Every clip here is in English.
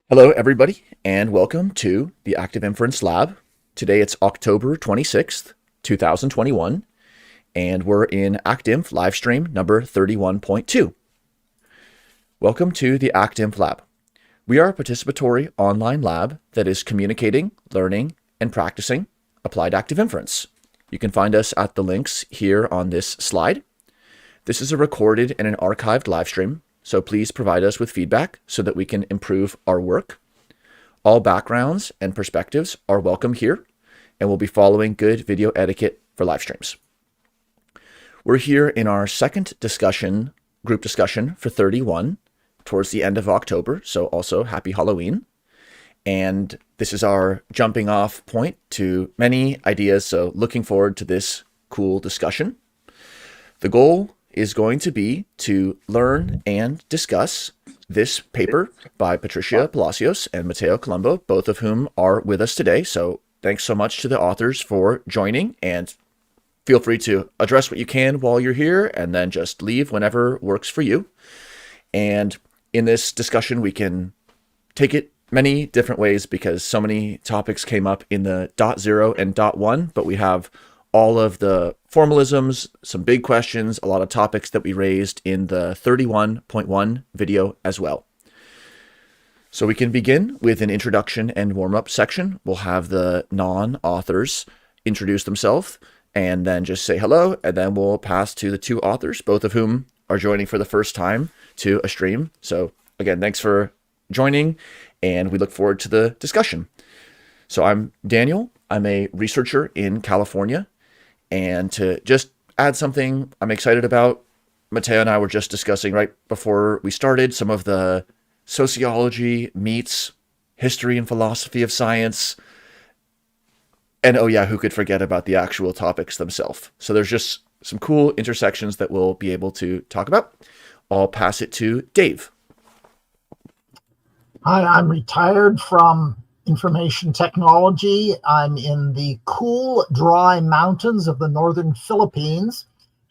Hello, everybody, and welcome to the Active Inference Lab. Today it's October 26th, 2021, and we're in ActInf Livestream number 31.2. Welcome to the ActInf Lab. We are a participatory online lab that is communicating, learning, and practicing applied active inference. You can find us at the links here on this slide. This is a recorded and an archived livestream, so please provide us with feedback so that we can improve our work. All backgrounds and perspectives are welcome here, and we'll be following good video etiquette for live streams. We're here in our second group discussion for 31, towards the end of October, so also happy Halloween. And this is our jumping off point to many ideas, so looking forward to this cool discussion. The goal is going to be to learn and discuss this paper by Patricia, Palacios, and Matteo, Colombo, both of whom are with us today. So thanks so much to the authors for joining, and feel free to address what you can while you're here and then just leave whenever works for you. And in this discussion, we can take it many different ways because so many topics came up in the .0 and .1, but we have all of the formalisms, some big questions, a lot of topics that we raised in the 31.1 video as well. So we can begin with an introduction and warm-up section. We'll have the non-authors introduce themselves and then just say hello, and then we'll pass to the two authors, both of whom are joining for the first time to a stream. So again, thanks for joining, and we look forward to the discussion. So I'm Daniel. I'm a researcher in California. And to just add something I'm excited about, Matteo and I were just discussing right before we started some of the sociology meets history and philosophy of science. And oh yeah, who could forget about the actual topics themselves? So there's just some cool intersections that we'll be able to talk about. I'll pass it to Dave. Hi, I'm retired from information technology. I'm in the cool, dry mountains of the northern Philippines.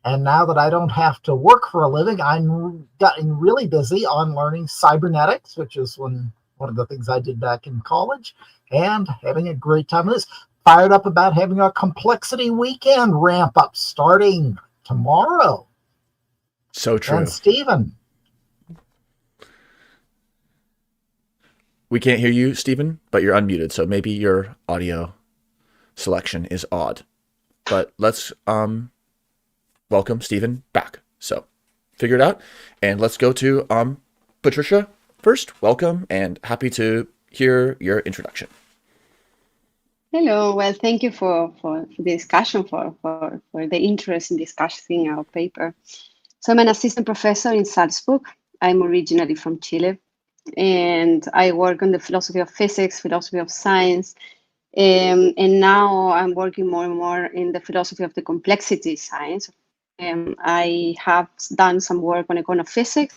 And now that I don't have to work for a living, I'm getting really busy on learning cybernetics, which is one of the things I did back in college, and having a great time with this. Fired up about having a complexity weekend ramp up starting tomorrow. So true. And Stephen. We can't hear you, Stephen, but you're unmuted, so maybe your audio selection is odd. But let's welcome Stephen back. So figure it out, and let's go to Patricia first. Welcome, and happy to hear your introduction. Hello. Well, thank you for the discussion, for the interest in discussing our paper. So I'm an assistant professor in Salzburg. I'm originally from Chile. And I work on the philosophy of physics, philosophy of science, and now I'm working more and more in the philosophy of the complexity science. I have done some work on econophysics,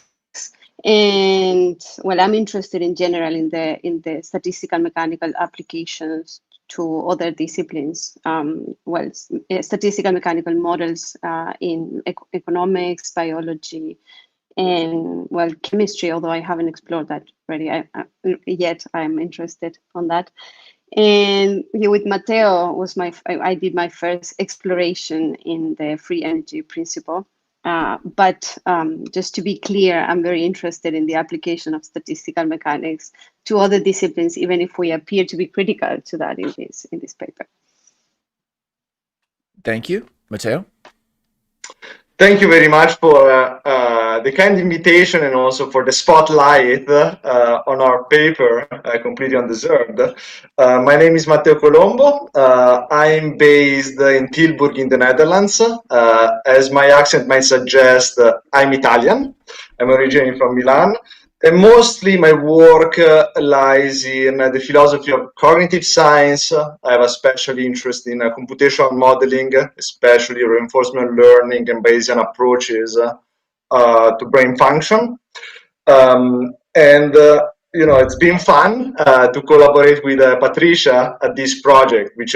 and well, I'm interested in general in the statistical mechanical applications to other disciplines. Statistical mechanical models in economics, biology, and well, chemistry, although I haven't explored that really yet. I'm interested on that. And with Matteo I did my first exploration in the free energy principle. But just to be clear, I'm very interested in the application of statistical mechanics to other disciplines, even if we appear to be critical to that in this paper. Thank you, Matteo. Thank you very much for the kind invitation and also for the spotlight on our paper, completely undeserved. My name is Matteo Colombo. I'm based in Tilburg in the Netherlands. As my accent might suggest, I'm Italian. I'm originally from Milan. And mostly my work lies in the philosophy of cognitive science. I have a special interest in computational modeling, especially reinforcement learning and Bayesian approaches to brain function. It's been fun to collaborate with Patricia at this project, which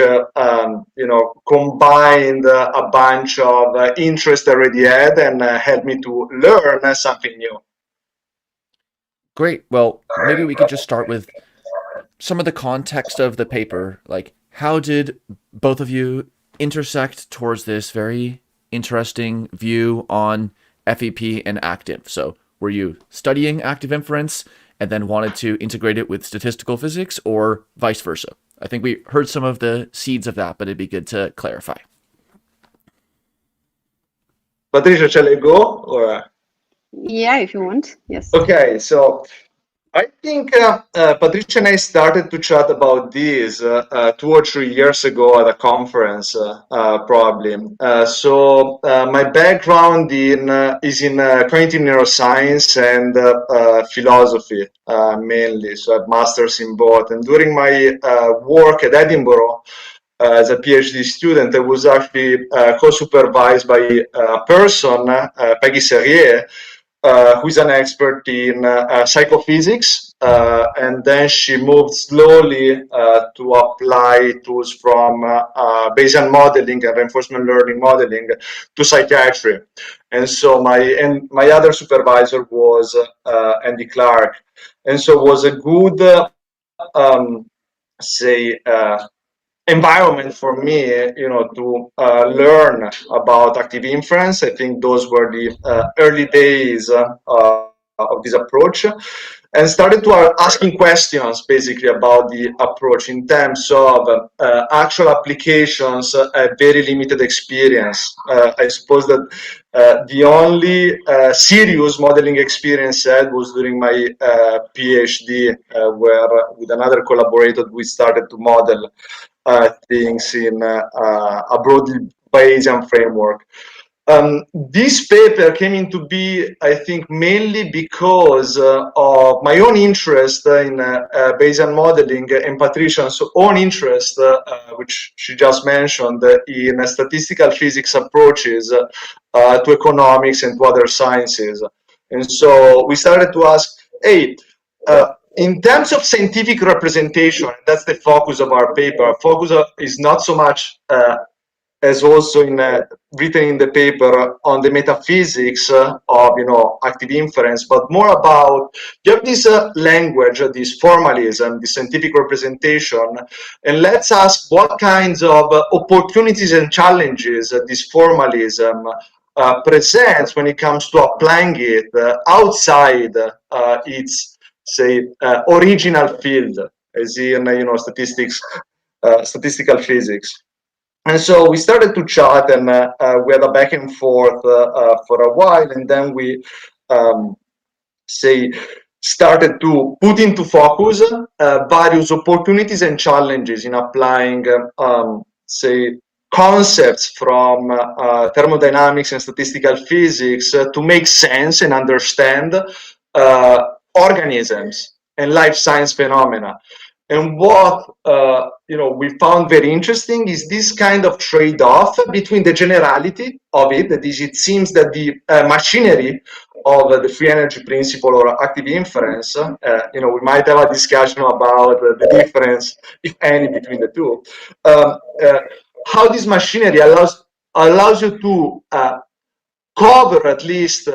combined a bunch of interest I already had and helped me to learn something new. Great. Well, maybe we could just start with some of the context of the paper. Like, how did both of you intersect towards this very interesting view on FEP and ActInf? So, were you studying active inference and then wanted to integrate it with statistical physics, or vice versa? I think we heard some of the seeds of that, but it'd be good to clarify. Patricia, shall I go? Or Yeah, if you want. Yes. okay, so I think Patricia and I started to chat about this 2 or 3 years ago at a conference, probably. My background is in cognitive neuroscience and philosophy, mainly. So I have masters in both. And during my work at Edinburgh, as a PhD student, I was actually co-supervised by a person, Peggy Serrier, who is an expert in psychophysics, and then she moved slowly to apply tools from Bayesian modeling and reinforcement learning modeling to psychiatry. And so my other supervisor was Andy Clark, and so it was a good say environment for me, to learn about active inference. I think those were the early days of this approach, and started to asking questions basically about the approach in terms of actual applications. Very limited experience. I suppose that the only serious modeling experience I had was during my PhD, where with another collaborator we started to model things in a broadly Bayesian framework. This paper came into be, I think, mainly because of my own interest in Bayesian modeling and Patricia's own interest, which she just mentioned, in statistical physics approaches to economics and to other sciences. And so we started to ask, hey, in terms of scientific representation, that's the focus of our paper. Our focus is not so much as also written in the paper on the metaphysics of active inference, but more about you have this language, this formalism, this scientific representation, and let's ask what kinds of opportunities and challenges this formalism presents when it comes to applying it outside its say original field, as in statistical physics. And so we started to chat, and we had a back and forth for a while, and then we started to put into focus various opportunities and challenges in applying concepts from thermodynamics and statistical physics to make sense and understand organisms and life science phenomena. And what we found very interesting is this kind of trade-off between the generality of it, that is, it seems that the machinery of the free energy principle or active inference, we might have a discussion about the difference, if any, between the two. How this machinery allows you to cover, at least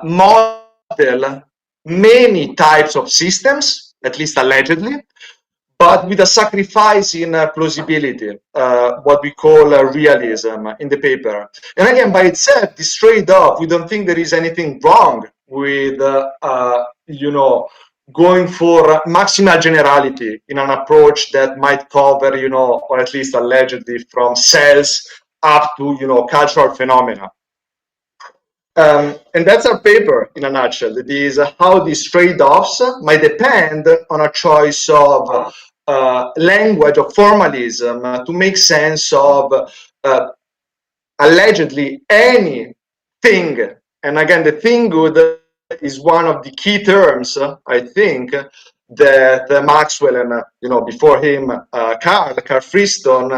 model many types of systems, at least allegedly, but with a sacrifice in plausibility, what we call realism in the paper. And again, by itself, this trade-off, we don't think there is anything wrong with, going for maximal generality in an approach that might cover, or at least allegedly from cells up to, cultural phenomena. And that's our paper in a nutshell. It is how these trade-offs might depend on a choice of language of formalism to make sense of allegedly anything. And again, the thing good is one of the key terms, I think, that Maxwell and before him Carl Friston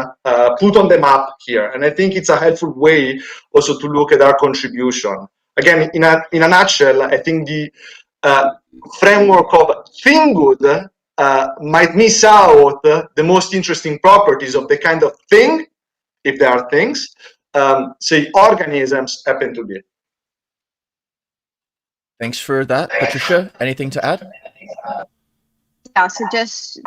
put on the map here. And I think it's a helpful way also to look at our contribution. Again, in a nutshell, I think the framework of thing good might miss out the most interesting properties of the kind of thing, if there are things, say organisms happen to be. Thanks for that, Patricia. Anything to add? Yeah, so just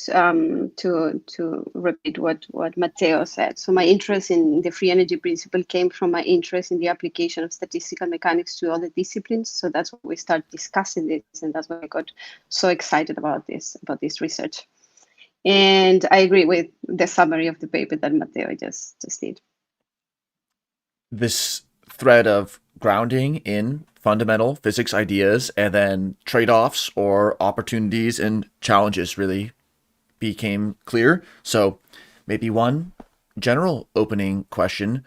to repeat what Matteo said. So my interest in the free energy principle came from my interest in the application of statistical mechanics to other disciplines. So that's why we started discussing this, and that's why I got so excited about this research. And I agree with the summary of the paper that Matteo just did. This thread of grounding in fundamental physics ideas and then trade-offs or opportunities and challenges really became clear. So maybe one general opening question: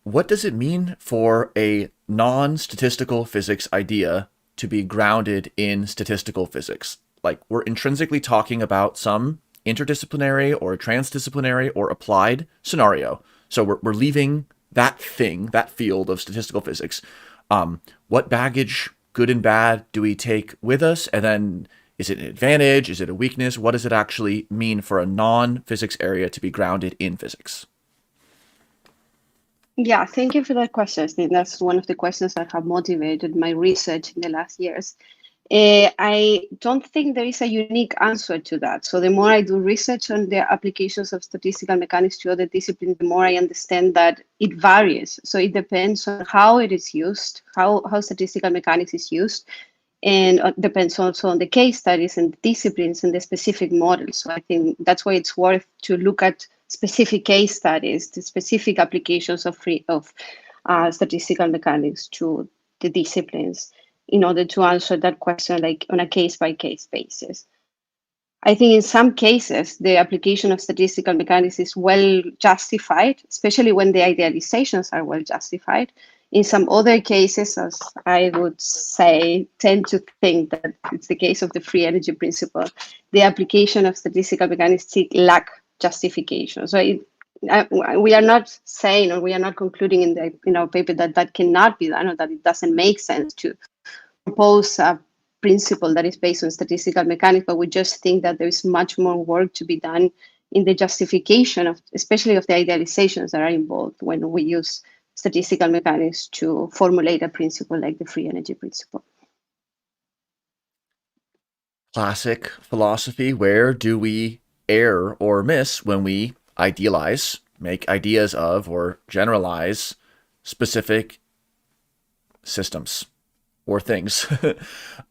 what does it mean for a non-statistical physics idea to be grounded in statistical physics? Like, we're intrinsically talking about some interdisciplinary or transdisciplinary or applied scenario. So we're leaving that thing, that field of statistical physics. What baggage, good and bad, do we take with us? And then, is it an advantage? Is it a weakness? What does it actually mean for a non-physics area to be grounded in physics? Yeah, thank you for that question. I think that's one of the questions that have motivated my research in the last years. I don't think there is a unique answer to that. So the more I do research on the applications of statistical mechanics to other disciplines, the more I understand that it varies. So it depends on how it is used, how statistical mechanics is used, and depends also on the case studies and disciplines and the specific models. So I think that's why it's worth to look at specific case studies, the specific applications of statistical mechanics to the disciplines, in order to answer that question like on a case-by-case basis. I think in some cases, the application of statistical mechanics is well justified, especially when the idealizations are well justified. In some other cases, as I would say, tend to think that it's the case of the free energy principle, the application of statistical mechanics lack justification. So we are not saying, or we are not concluding in our paper that cannot be done, or that it doesn't make sense to propose a principle that is based on statistical mechanics, but we just think that there is much more work to be done in the justification of, especially of the idealizations that are involved when we use statistical mechanics to formulate a principle like the free energy principle. Classic philosophy. Where do we err or miss when we idealize, make ideas of, or generalize specific systems or things?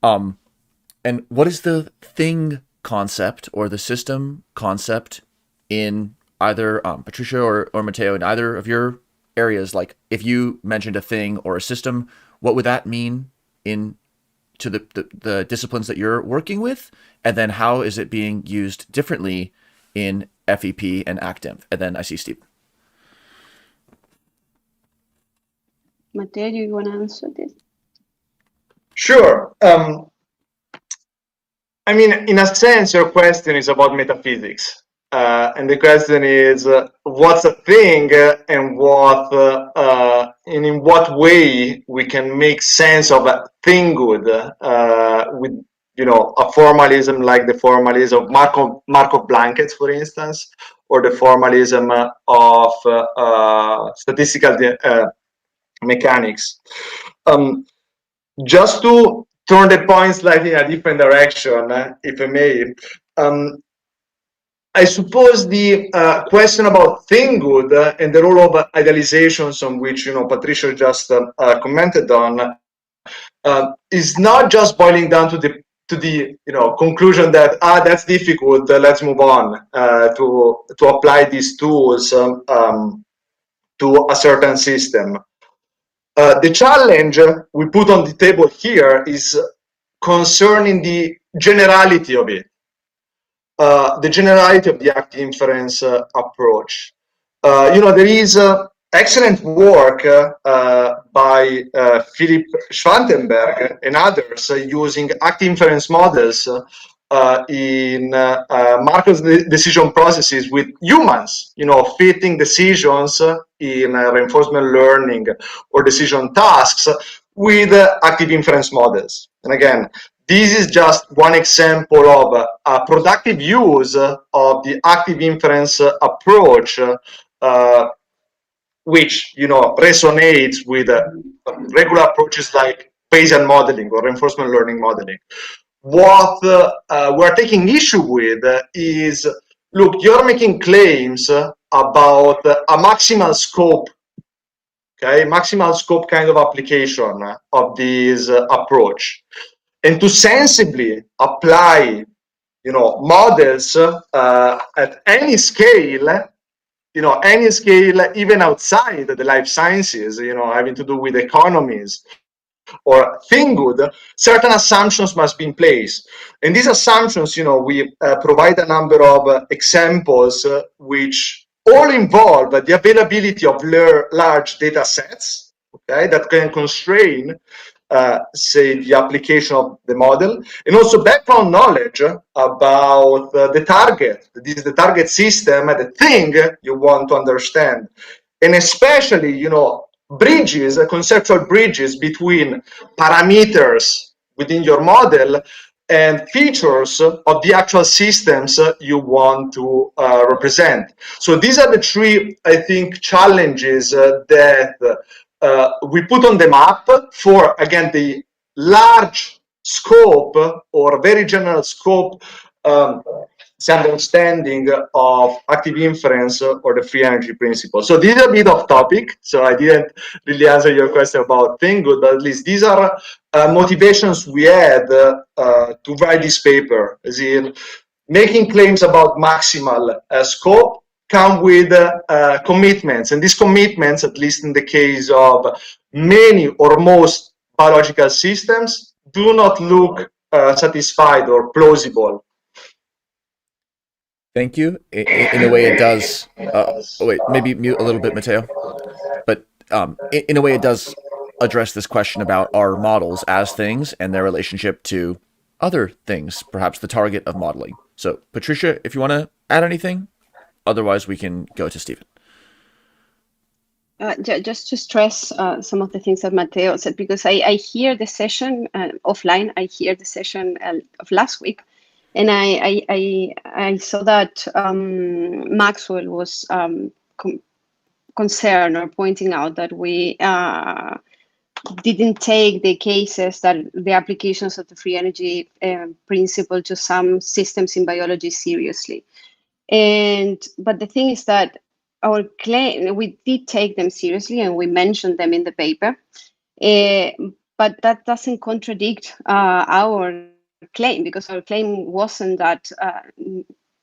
And what is the thing concept or the system concept in either Patricia or Matteo, in either of your areas? Like, if you mentioned a thing or a system, what would that mean to the disciplines that you're working with? And then how is it being used differently in FEP and ActInf? And then I see Steve. Matteo, do you want to answer this? Sure. I mean, in a sense, your question is about metaphysics. And the question is, what's a thing and in what way we can make sense of a thing good with, a formalism like the formalism of Markov blankets, for instance, or the formalism of statistical mechanics. Just to turn the point slightly in a different direction, if I may, I suppose the question about thing good and the role of idealizations, on which Patricia just commented on, is not just boiling down to the conclusion that that's difficult, let's move on to apply these tools to a certain system. The challenge we put on the table here is concerning the generality of it, the generality of the ActInference approach. There is excellent work by Philip Schwantenberg and others using ActInference models in Markov's decision processes with humans, fitting decisions in reinforcement learning or decision tasks with active inference models. And again, this is just one example of a productive use of the active inference approach, which resonates with regular approaches like Bayesian modeling or reinforcement learning modeling. What we're taking issue with is, look, you're making claims about a maximal scope, okay, maximal scope kind of application of this approach, and to sensibly apply, models at any scale, any scale, even outside the life sciences, having to do with economies or think good, certain assumptions must be in place. And these assumptions, we provide a number of examples which all involve the availability of large data sets, okay, that can constrain, say, the application of the model, and also background knowledge about the target. This is the target system, the thing you want to understand. And especially, bridges, conceptual bridges between parameters within your model and features of the actual systems you want to represent. So these are the three, I think, challenges that we put on the map for, again, the large scope or very general scope understanding of active inference or the free energy principle. So this is a bit off topic, so I didn't really answer your question about ThinkGood, but at least these are motivations we had to write this paper, as in making claims about maximal scope come with commitments, and these commitments, at least in the case of many or most biological systems, do not look satisfied or plausible. Thank you. In a way, it does. Wait, maybe mute a little bit, Matteo. But in a way, it does address this question about our models as things and their relationship to other things, perhaps the target of modeling. So, Patricia, if you want to add anything, otherwise we can go to Stephen. Just to stress some of the things that Matteo said, because I hear the session offline. I hear the session of last week. And I saw that Maxwell was concerned or pointing out that we didn't take the cases that the applications of the free energy principle to some systems in biology seriously. But the thing is that our claim, we did take them seriously and we mentioned them in the paper, but that doesn't contradict our claim, because our claim wasn't that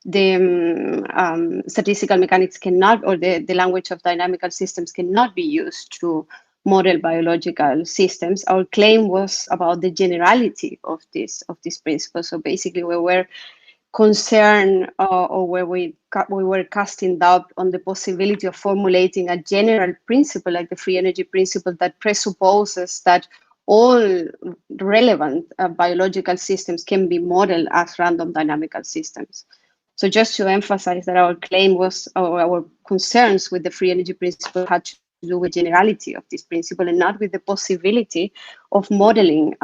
the statistical mechanics cannot, or the language of dynamical systems cannot be used to model biological systems. Our claim was about the generality of this principle. So basically, we were concerned, or where we were casting doubt on the possibility of formulating a general principle like the free energy principle that presupposes that all relevant biological systems can be modeled as random dynamical systems. So just to emphasize that our claim was, or our concerns with the free energy principle had to do with generality of this principle and not with the possibility of modeling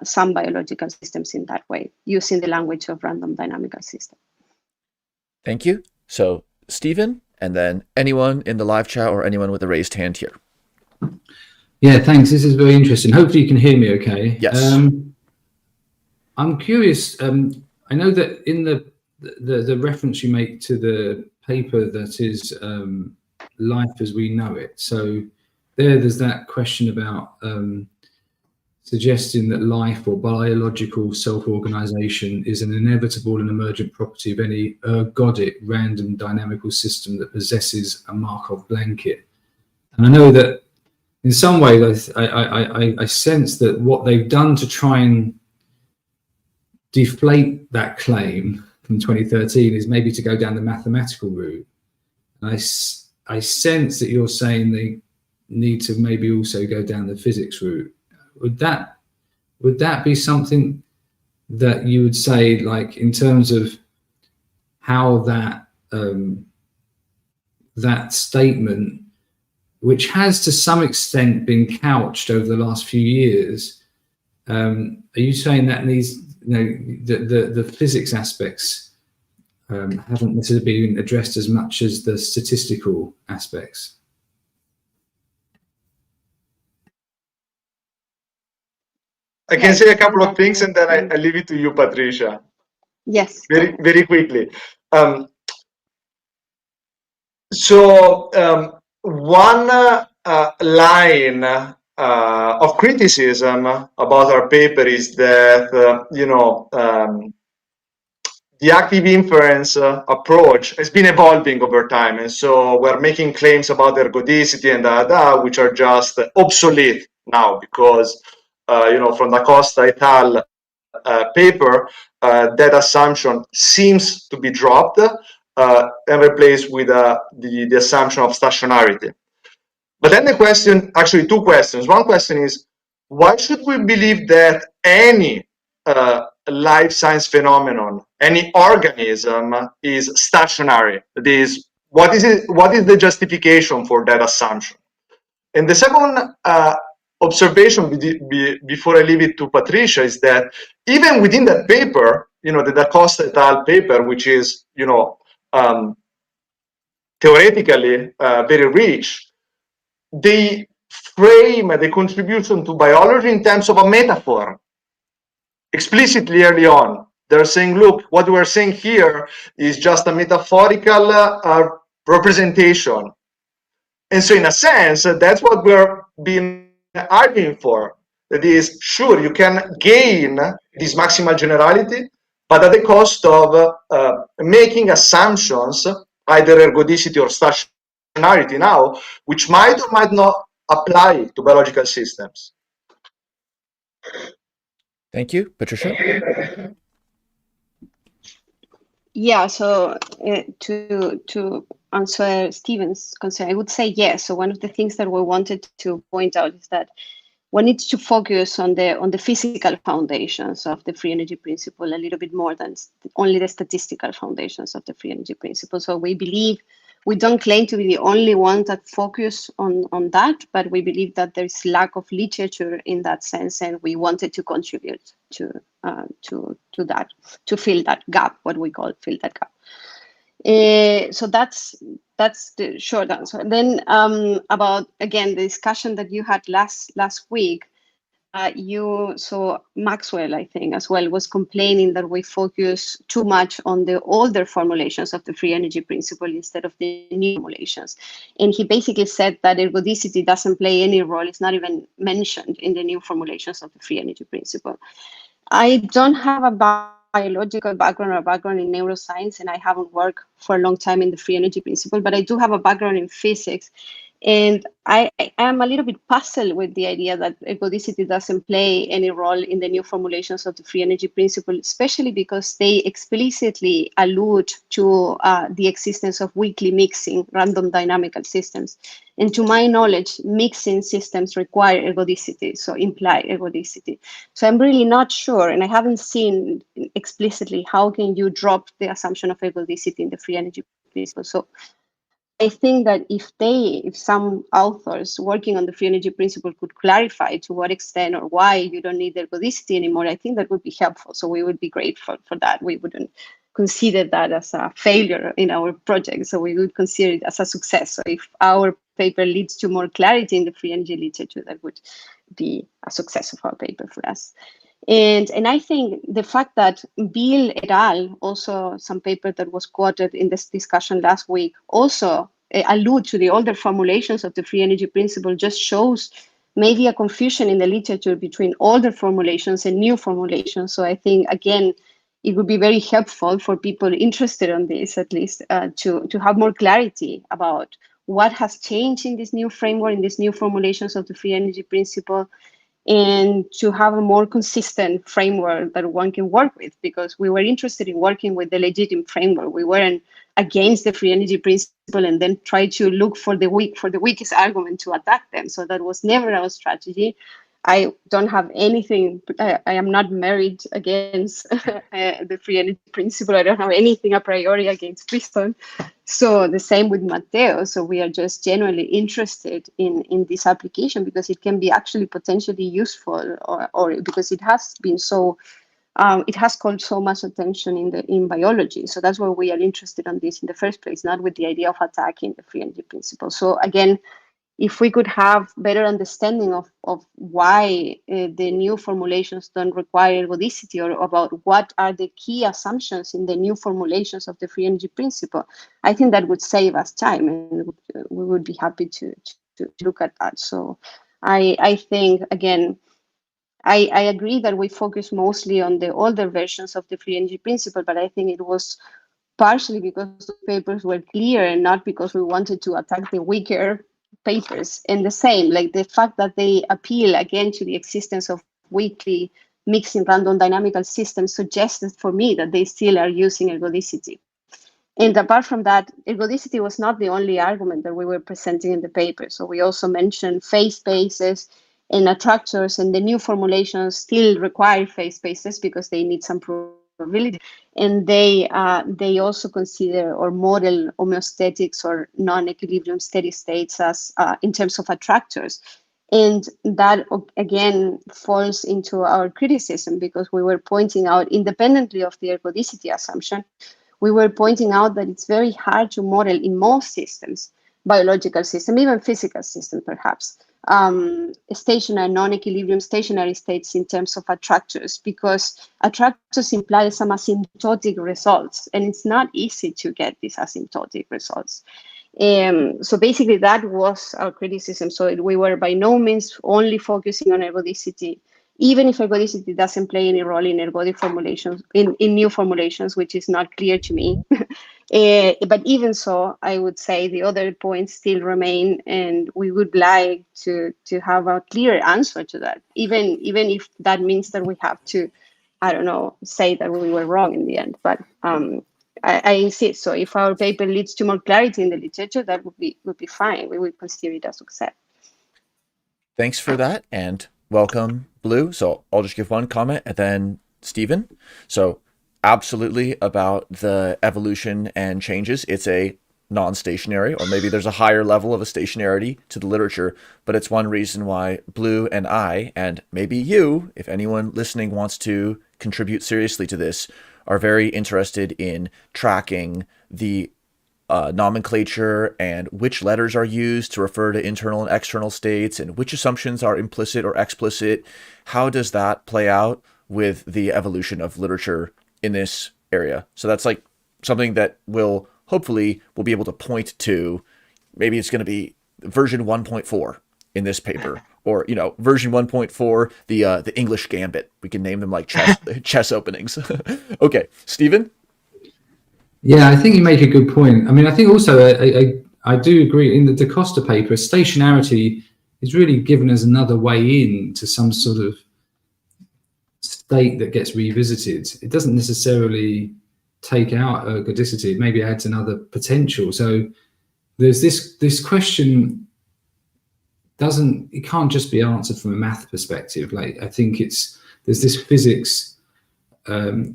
some biological systems in that way, using the language of random dynamical system. Thank you. So Stephen, and then anyone in the live chat or anyone with a raised hand here. Yeah, thanks. This is very interesting. Hopefully you can hear me okay. Yes. I'm curious. I know that in the reference you make to the paper that is life as we know it. So there's that question about suggesting that life or biological self-organization is an inevitable and emergent property of any ergodic random dynamical system that possesses a Markov blanket. And I know that in some ways, I sense that what they've done to try and deflate that claim from 2013 is maybe to go down the mathematical route. And I sense that you're saying they need to maybe also go down the physics route. Would that be something that you would say, like in terms of how that that statement, which has to some extent been couched over the last few years, are you saying that needs, the physics aspects haven't necessarily been addressed as much as the statistical aspects? I can say a couple of things, and then I leave it to you, Patricia. Yes. Very quickly. One line of criticism about our paper is that the active inference approach has been evolving over time, and so we're making claims about ergodicity and which are just obsolete now because from the Costa et al. Paper, that assumption seems to be dropped and replaced with the assumption of stationarity. But then the question, actually two questions. One question is, why should we believe that any life science phenomenon, any organism is stationary? That is, what is the justification for that assumption? And the second observation before I leave it to Patricia is that even within that paper, the Da Costa et al. Paper, which is, theoretically very rich, they frame the contribution to biology in terms of a metaphor explicitly early on. They're saying, look, what we're saying here is just a metaphorical representation. And so in a sense, that's what we're being arguing for. That is, sure, you can gain this maximal generality, but at the cost of making assumptions, either ergodicity or stationarity now, which might or might not apply to biological systems. Thank you. Patricia? Yeah, so to answer Stephen's concern, I would say yes. So one of the things that we wanted to point out is that one needs to focus on the physical foundations of the free energy principle a little bit more than only the statistical foundations of the free energy principle. So we believe, we don't claim to be the only ones that focus on that, but we believe that there's lack of literature in that sense, and we wanted to contribute to that, to fill that gap, what we call fill that gap. So that's the short answer. Then about, again, the discussion that you had last week, so Maxwell, I think, as well, was complaining that we focus too much on the older formulations of the free energy principle instead of the new formulations. And he basically said that ergodicity doesn't play any role. It's not even mentioned in the new formulations of the free energy principle. I don't have a biological background or background in neuroscience, and I haven't worked for a long time in the free energy principle, but I do have a background in physics. And I am a little bit puzzled with the idea that ergodicity doesn't play any role in the new formulations of the free energy principle, especially because they explicitly allude to the existence of weakly mixing random dynamical systems. And to my knowledge, mixing systems require ergodicity, so imply ergodicity. So I'm really not sure, and I haven't seen explicitly how can you drop the assumption of ergodicity in the free energy principle. So I think that if some authors working on the free energy principle could clarify to what extent or why you don't need ergodicity anymore, I think that would be helpful. So we would be grateful for that. We wouldn't consider that as a failure in our project. So we would consider it as a success. So if our paper leads to more clarity in the free energy literature, that would be a success of our paper for us. And I think the fact that Bill et al., also some paper that was quoted in this discussion last week, also allude to the older formulations of the free energy principle just shows maybe a confusion in the literature between older formulations and new formulations. So I think, again, it would be very helpful for people interested in this, at least, to have more clarity about what has changed in this new framework, in these new formulations of the free energy principle, and to have a more consistent framework that one can work with, because we were interested in working with the legitimate framework. We weren't against the free energy principle and then try to look for the weakest argument to attack them. So that was never our strategy. I don't have anything, I am not married against the free energy principle. I don't have anything a priori against Tristan. So the same with Matteo. So we are just genuinely interested in this application because it can be actually potentially useful, or because it has been so, it has called so much attention in biology. So that's why we are interested in this in the first place, not with the idea of attacking the free energy principle. So again, if we could have better understanding of why the new formulations don't require ergodicity, or about what are the key assumptions in the new formulations of the free energy principle, I think that would save us time, and we would be happy to look at that. So I think, again, I agree that we focus mostly on the older versions of the free energy principle, but I think it was partially because the papers were clear and not because we wanted to attack the weaker papers. And the same, like the fact that they appeal again to the existence of weakly mixing random dynamical systems suggested for me that they still are using ergodicity. And apart from that, ergodicity was not the only argument that we were presenting in the paper. So we also mentioned phase spaces and attractors, and the new formulations still require phase spaces because they need some probability. And they also consider or model homeostatics or non-equilibrium steady states as in terms of attractors. And that, again, falls into our criticism, because we were pointing out, independently of the ergodicity assumption, we were pointing out that it's very hard to model in most systems, biological systems, even physical systems, perhaps, stationary, non-equilibrium stationary states in terms of attractors, because attractors imply some asymptotic results, and it's not easy to get these asymptotic results. So basically that was our criticism. So we were by no means only focusing on ergodicity, even if ergodicity doesn't play any role in ergodic formulations, in new formulations, which is not clear to me. But even so, I would say the other points still remain, and we would like to have a clear answer to that, even if that means that we have to, I don't know, say that we were wrong in the end. But I insist. So if our paper leads to more clarity in the literature, that would be fine. We would consider it a success. Thanks for that, and welcome, Blue. So I'll just give one comment, and then Stephen. So absolutely about the evolution and changes. It's a non-stationary, or maybe there's a higher level of a stationarity to the literature, but it's one reason why Blue and I, and maybe you, if anyone listening wants to contribute seriously to this, are very interested in tracking the nomenclature and which letters are used to refer to internal and external states, and which assumptions are implicit or explicit. How does that play out with the evolution of literature in this area? So that's like something that we'll be able to point to. Maybe it's going to be version 1.4 in this paper, or, you know, version 1.4, the English Gambit. We can name them like chess openings. Okay, Stephen? Yeah, I think you make a good point. I mean, I think also I do agree in the Da Costa paper, stationarity is really given as another way in to some sort of state that gets revisited. It doesn't necessarily take out ergodicity. It maybe adds another potential. So there's this question it can't just be answered from a math perspective. Like, I think there's this physics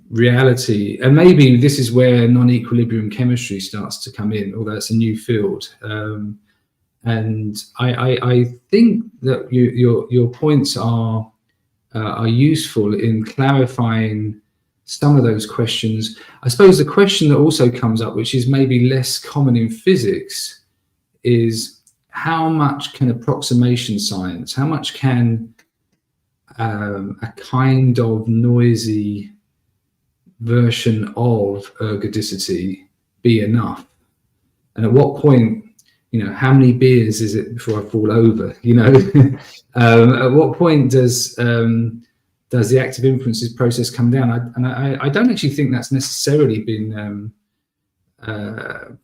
reality, and maybe this is where non-equilibrium chemistry starts to come in, although it's a new field. And I think that your points are useful in clarifying some of those questions. I suppose the question that also comes up, which is maybe less common in physics, is how much can approximation science, how much can a kind of noisy version of ergodicity be enough? And at what point, you know, how many beers is it before I fall over? You know, at what point does the active inferences process come down? I don't actually think that's necessarily been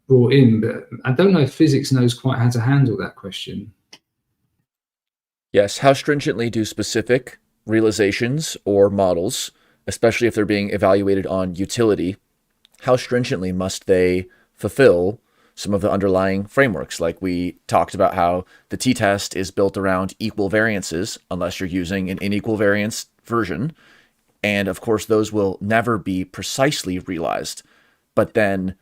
brought in, but I don't know if physics knows quite how to handle that question. Yes, how stringently do specific realizations or models, especially if they're being evaluated on utility, how stringently must they fulfill some of the underlying frameworks? Like we talked about how the t-test is built around equal variances, unless you're using an unequal variance version. And of course, those will never be precisely realized. But then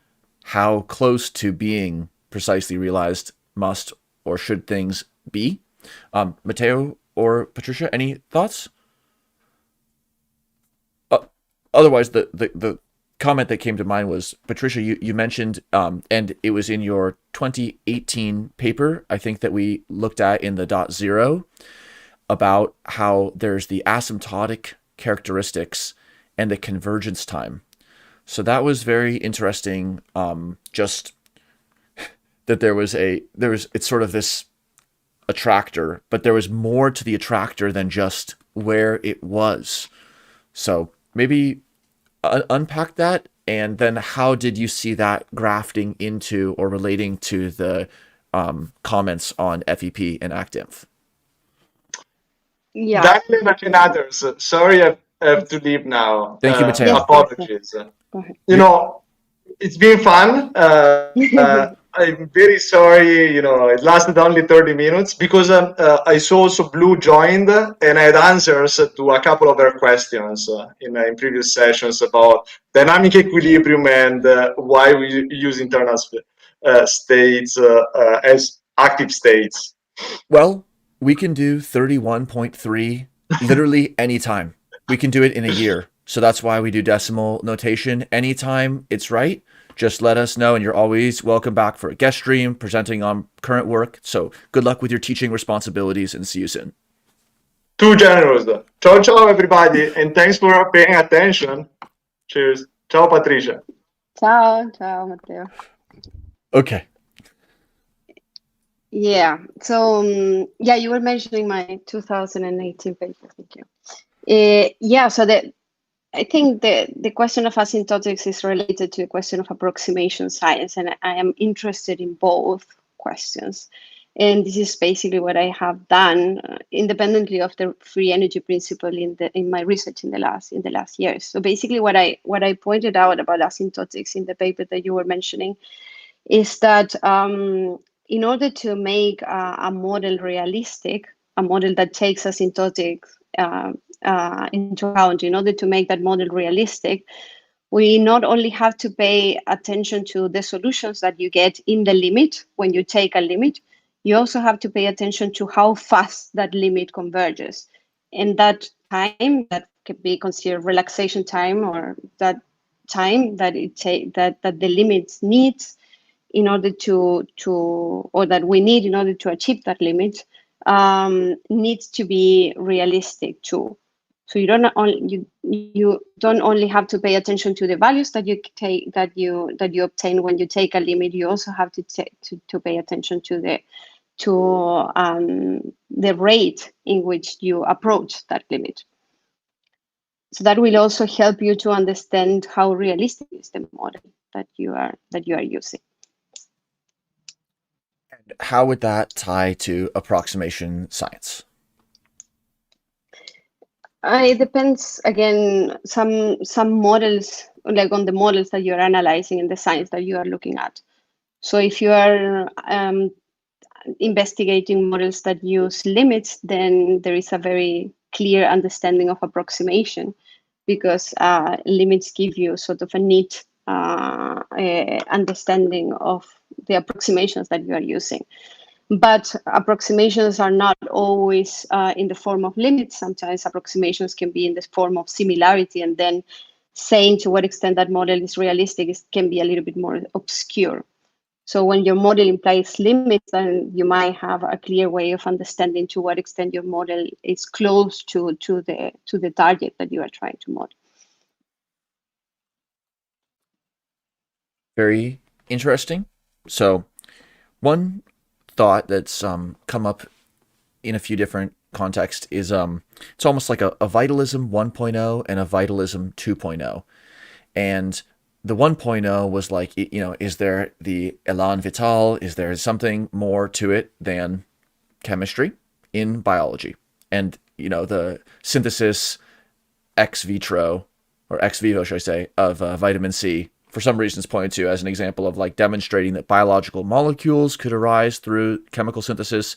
how close to being precisely realized must or should things be? Matteo or Patricia, any thoughts? Otherwise, the comment that came to mind was, Patricia, you mentioned, and it was in your 2018 paper, I think, that we looked at in the .0, about how there's the asymptotic characteristics and the convergence time. So that was very interesting. Just that it's sort of this attractor, but there was more to the attractor than just where it was. So maybe unpack that, and then how did you see that grafting into or relating to the comments on FEP and ActInf? Yeah. Daniel and others. Sorry, I have to leave now. Thank you, Matteo. Apologies. Go ahead. It's been fun. I'm very sorry, it lasted only 30 minutes because I saw also Blue joined and I had answers to a couple of their questions in previous sessions about dynamic equilibrium and why we use internal states as active states. Well, we can do 31.3 literally anytime. We can do it in a year. So that's why we do decimal notation. Anytime it's right, just let us know, and you're always welcome back for a guest stream presenting on current work. So good luck with your teaching responsibilities, and see you soon. Too generous. Ciao, ciao, everybody, and thanks for paying attention. Cheers. Ciao, Patricia. Ciao, Matteo. Okay. Yeah. So you were mentioning my 2018 paper. Thank you. So I think the question of asymptotics is related to a question of approximation science, and I am interested in both questions. And this is basically what I have done independently of the free energy principle in my research in the last years. So basically, what I pointed out about asymptotics in the paper that you were mentioning is that in order to make a model realistic, a model that takes asymptotics into account, in order to make that model realistic, we not only have to pay attention to the solutions that you get in the limit when you take a limit, you also have to pay attention to how fast that limit converges. And that time, that could be considered relaxation time, or that time that that the limit needs in order that we need in order to achieve that limit, needs to be realistic too. So you don't only have to pay attention to the values that you take that you obtain when you take a limit. You also have to pay attention to the rate in which you approach that limit. So that will also help you to understand how realistic is the model that you are using. And how would that tie to approximation science? It depends, again, some models, like on the models that you're analyzing and the science that you are looking at. So if you are investigating models that use limits, then there is a very clear understanding of approximation, because limits give you sort of a neat understanding of the approximations that you are using. But approximations are not always in the form of limits. Sometimes approximations can be in the form of similarity, and then saying to what extent that model is realistic can be a little bit more obscure. So when your model implies limits, then you might have a clear way of understanding to what extent your model is close to the target that you are trying to model. Very interesting. So one thought that's come up in a few different contexts is it's almost like a vitalism 1.0 and a vitalism 2.0. And the 1.0 was like, is there the élan vital? Is there something more to it than chemistry in biology? And, the synthesis ex vitro, or ex vivo, should I say, of vitamin C, for some reason is pointed to as an example of like demonstrating that biological molecules could arise through chemical synthesis,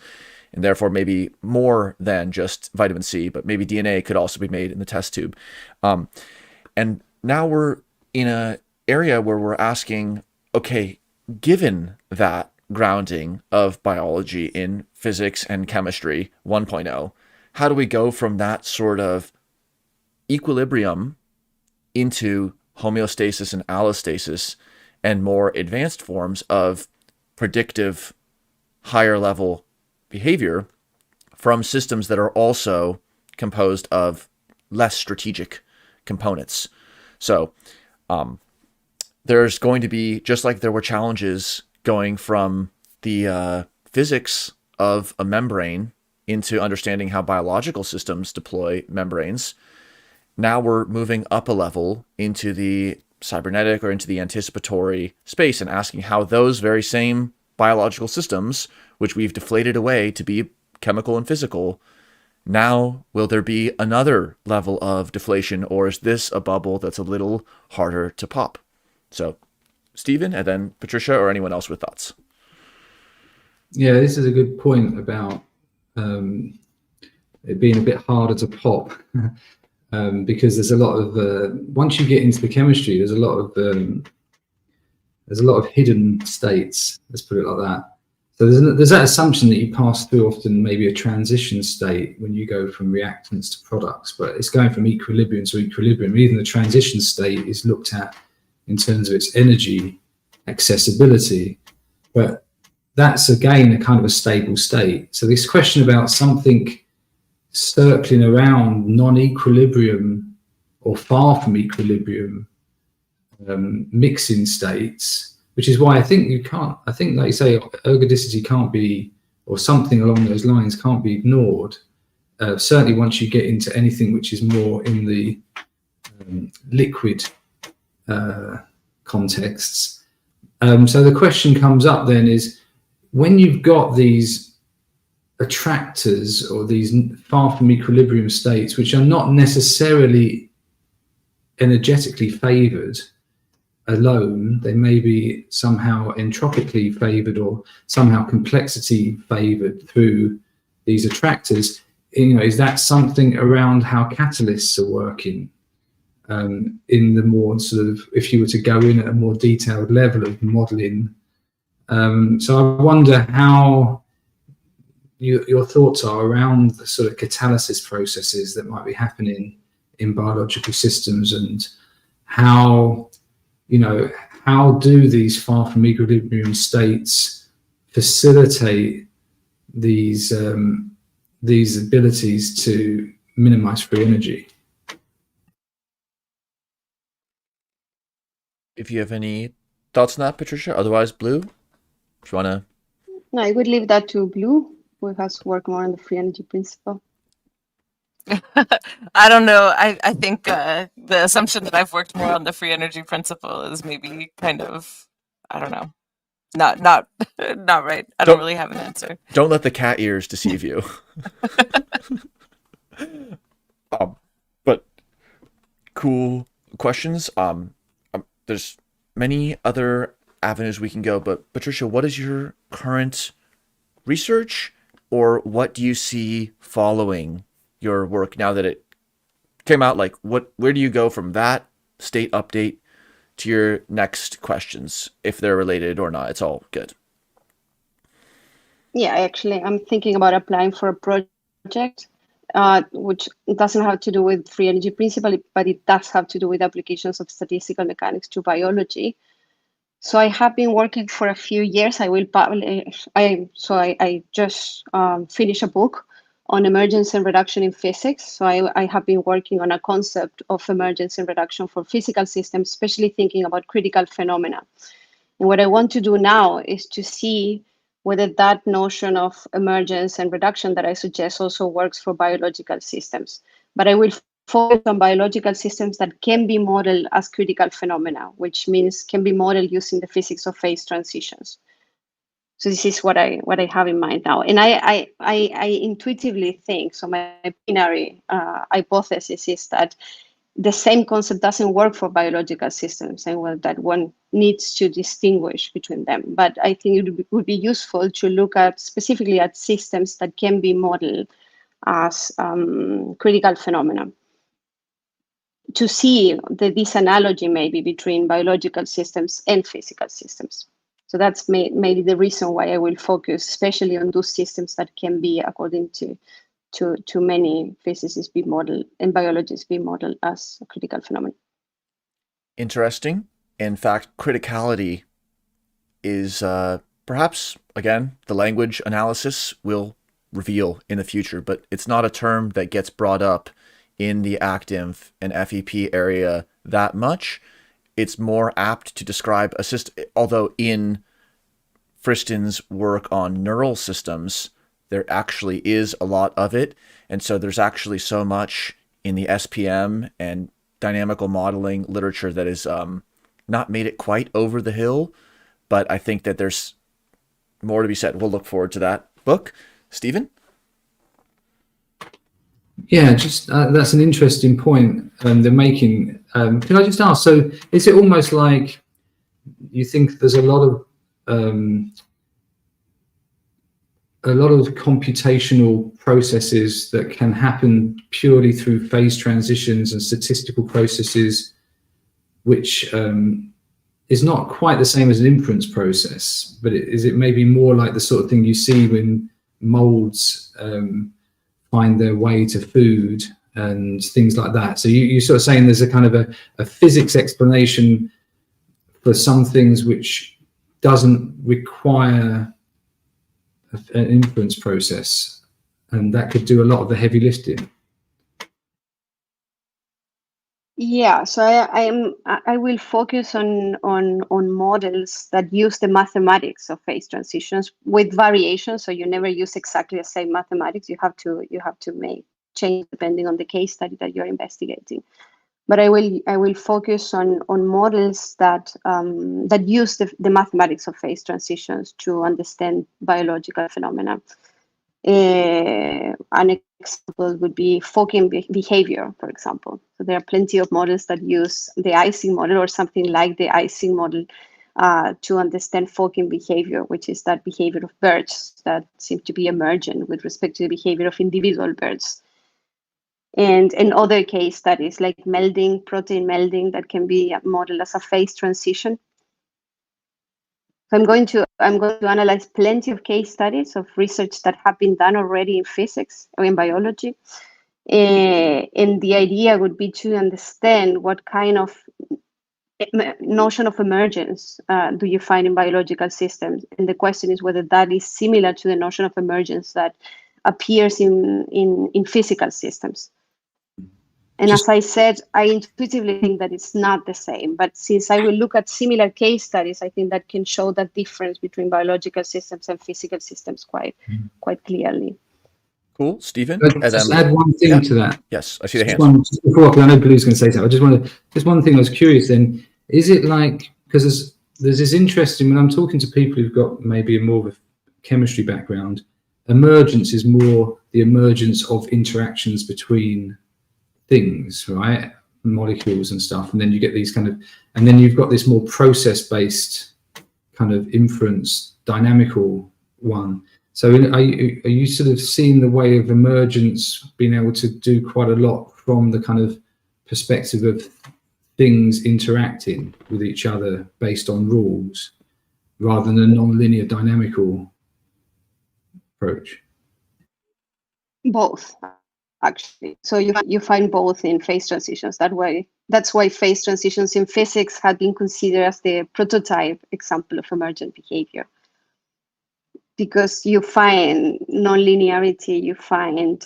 and therefore maybe more than just vitamin C, but maybe DNA could also be made in the test tube. And now we're in an area where we're asking, okay, given that grounding of biology in physics and chemistry 1.0, how do we go from that sort of equilibrium into homeostasis and allostasis, and more advanced forms of predictive higher level behavior from systems that are also composed of less strategic components. So there's going to be, just like there were challenges going from the physics of a membrane into understanding how biological systems deploy membranes, now we're moving up a level into the cybernetic or into the anticipatory space and asking how those very same biological systems, which we've deflated away to be chemical and physical, now will there be another level of deflation, or is this a bubble that's a little harder to pop? So Stephen, and then Patricia, or anyone else with thoughts. Yeah, this is a good point about it being a bit harder to pop. Because there's a lot of once you get into the chemistry, there's a lot of hidden states. Let's put it like that. So there's that assumption that you pass through often maybe a transition state when you go from reactants to products, but it's going from equilibrium to equilibrium. Even the transition state is looked at in terms of its energy accessibility, but that's again a kind of a stable state. So this question about something circling around non-equilibrium or far from equilibrium mixing states, which is why I think like you say, ergodicity can't be, or something along those lines can't be ignored. Certainly once you get into anything which is more in the liquid contexts. So the question comes up then is, when you've got these attractors or these far from equilibrium states, which are not necessarily energetically favored alone, they may be somehow entropically favored or somehow complexity favored through these attractors. Is that something around how catalysts are working in the more sort of, if you were to go in at a more detailed level of modeling? So I wonder how your thoughts are around the sort of catalysis processes that might be happening in biological systems, and how do these far from equilibrium states facilitate these abilities to minimize free energy? If you have any thoughts on that, Patricia, otherwise Blue, if you want to. No, I would leave that to Blue, who has worked more on the free energy principle. I don't know. I think the assumption that I've worked more on the free energy principle is maybe kind of, I don't know, not right. I don't really have an answer. Don't let the cat ears deceive you. But cool questions. There's many other avenues we can go, but Patricia, what is your current research, or what do you see following your work now that it came out? Like, where do you go from that state update to your next questions, if they're related or not? It's all good. Yeah, I'm thinking about applying for a project which doesn't have to do with free energy principle, but it does have to do with applications of statistical mechanics to biology. So I have been working for a few years. I will publish. I just finished a book on emergence and reduction in physics. So I have been working on a concept of emergence and reduction for physical systems, especially thinking about critical phenomena. And what I want to do now is to see whether that notion of emergence and reduction that I suggest also works for biological systems. But I will focus on biological systems that can be modeled as critical phenomena, which means can be modeled using the physics of phase transitions. So this is what I have in mind now. And I intuitively think, so my binary hypothesis is that the same concept doesn't work for biological systems, and that one needs to distinguish between them. But I think it would be useful to look at specifically at systems that can be modeled as critical phenomena, to see this analogy maybe between biological systems and physical systems. So that's maybe the reason why I will focus especially on those systems that can be, according to many physicists, be modeled and biologists be modeled as a critical phenomenon. interesting. In fact, criticality is perhaps, again, the language analysis will reveal in the future, but it's not a term that gets brought up in the ActInf and FEP area that much. It's more apt to describe a system, although in Friston's work on neural systems, there actually is a lot of it. And so there's actually so much in the SPM and dynamical modeling literature that is not made it quite over the hill, but I think that there's more to be said. We'll look forward to that book. Stephen? Yeah, just that's an interesting point they're making. Can I just ask, so is it almost like you think there's a lot of computational processes that can happen purely through phase transitions and statistical processes, which is not quite the same as an inference process, but is it maybe more like the sort of thing you see when molds find their way to food and things like that? So you're sort of saying there's a kind of a physics explanation for some things which doesn't require an inference process, and that could do a lot of the heavy lifting. Yeah, so I will focus on models that use the mathematics of phase transitions with variations. So you never use exactly the same mathematics. You have to make change depending on the case study that you're investigating. But I will focus on models that use the mathematics of phase transitions to understand biological phenomena. An example would be Fokin behavior, for example. So there are plenty of models that use the Ising model or something like the Ising model to understand Fokin behavior, which is that behavior of birds that seem to be emergent with respect to the behavior of individual birds. And in other case studies like melding, protein melding, that can be modeled as a phase transition. So I'm going to analyze plenty of case studies of research that have been done already in physics or in biology. And the idea would be to understand what kind of notion of emergence do you find in biological systems. And the question is whether that is similar to the notion of emergence that appears in physical systems. And as I said, I intuitively think that it's not the same. But since I will look at similar case studies, I think that can show that difference between biological systems and physical systems quite clearly. Cool, Stephen. Just add one thing to that. Yes, I see the hands. Just before, because I know Blue's going to say something. Just one thing I was curious then. Is it like, because there's this interesting, when I'm talking to people who've got maybe more of a chemistry background, emergence is more the emergence of interactions between things, right? Molecules and stuff. And then you get these kind of, and then you've got this more process-based kind of inference, dynamical one. So are you sort of seeing the way of emergence being able to do quite a lot from the kind of perspective of things interacting with each other based on rules rather than a non-linear dynamical approach? Both, actually. So you find both in phase transitions. That's why phase transitions in physics have been considered as the prototype example of emergent behavior. Because you find non-linearity, you find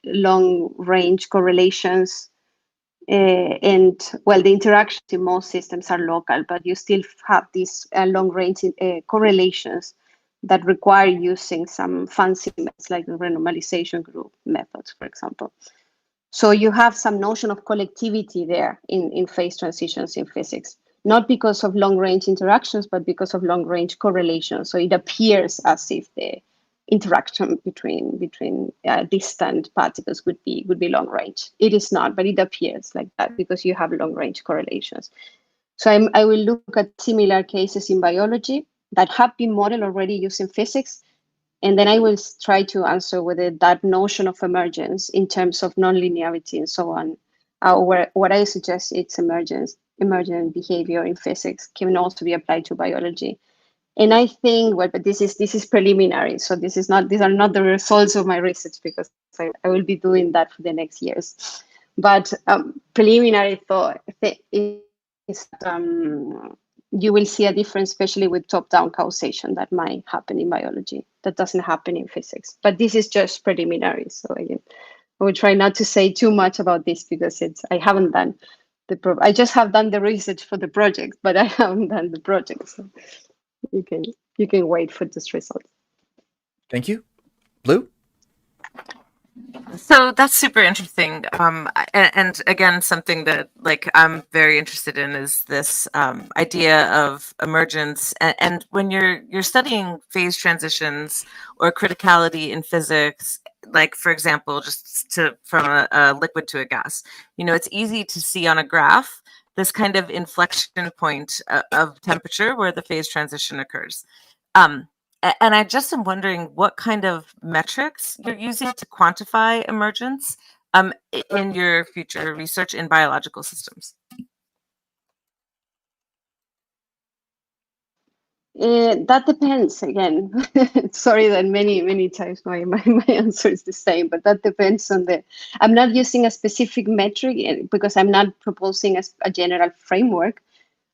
long-range correlations, and well, the interactions in most systems are local, but you still have these long-range correlations that require using some fancy methods like the renormalization group methods, for example. So you have some notion of collectivity there in phase transitions in physics. Not because of long-range interactions, but because of long-range correlations. So it appears as if the interaction between distant particles would be long-range. It is not, but it appears like that because you have long-range correlations. So I will look at similar cases in biology that have been modeled already using physics, and then I will try to answer whether that notion of emergence in terms of non-linearity and so on, what I suggest it's emergent behavior in physics can also be applied to biology. And I think, well, but this is preliminary, so these are not the results of my research because I will be doing that for the next years. But preliminary thought is you will see a difference, especially with top-down causation that might happen in biology. That doesn't happen in physics. But this is just preliminary. So again, I will try not to say too much about this because I haven't done I just have done the research for the project, but I haven't done the project. So you can wait for this result. Thank you. Blue? So that's super interesting. And again, something that like I'm very interested in is this idea of emergence. And when you're studying phase transitions or criticality in physics, like for example, just from a liquid to a gas, it's easy to see on a graph this kind of inflection point of temperature where the phase transition occurs. And I just am wondering what kind of metrics you're using to quantify emergence in your future research in biological systems. That depends again. Sorry that many times my answer is the same, but that depends on I'm not using a specific metric because I'm not proposing a general framework.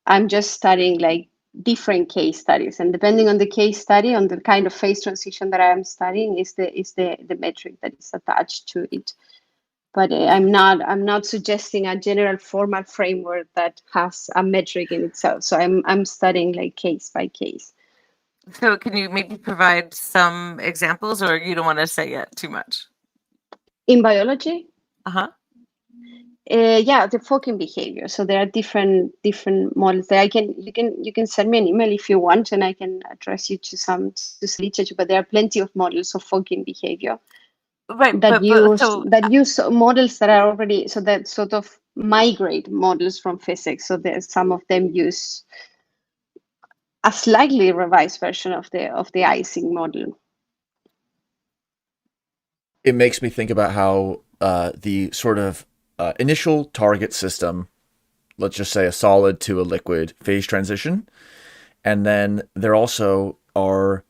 I'm just studying like different case studies, and depending on the case study, on the kind of phase transition that I am studying, is the metric that is attached to it. But I'm not suggesting a general formal framework that has a metric in itself. So I'm studying like case by case. So can you maybe provide some examples, or you don't want to say yet too much? In biology? Uh-huh. Yeah, the Fokin behavior. So there are different models that you can send me an email if you want, and I can address you to some literature. But there are plenty of models of Fokin behavior, right? That use models that are already that sort of migrate models from physics. So there's some of them use a slightly revised version of the Ising model. It makes me think about how the sort of initial target system, let's just say a solid to a liquid phase transition, and then there also are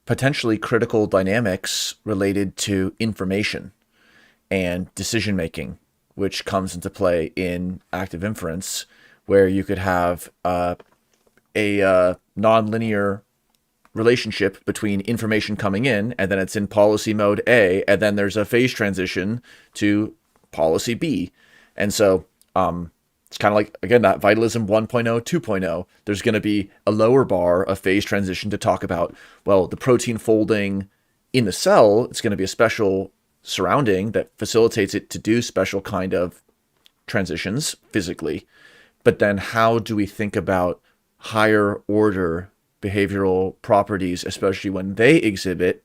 potentially critical dynamics related to information and decision making, which comes into play in active inference, where you could have a nonlinear relationship between information coming in, and then it's in policy mode A, and then there's a phase transition to policy B. And so it's kind of like, again, that vitalism 1.0, 2.0. There's going to be a lower bar of phase transition to talk about, well, the protein folding in the cell. It's going to be a special surrounding that facilitates it to do special kind of transitions physically. But then how do we think about higher order behavioral properties, especially when they exhibit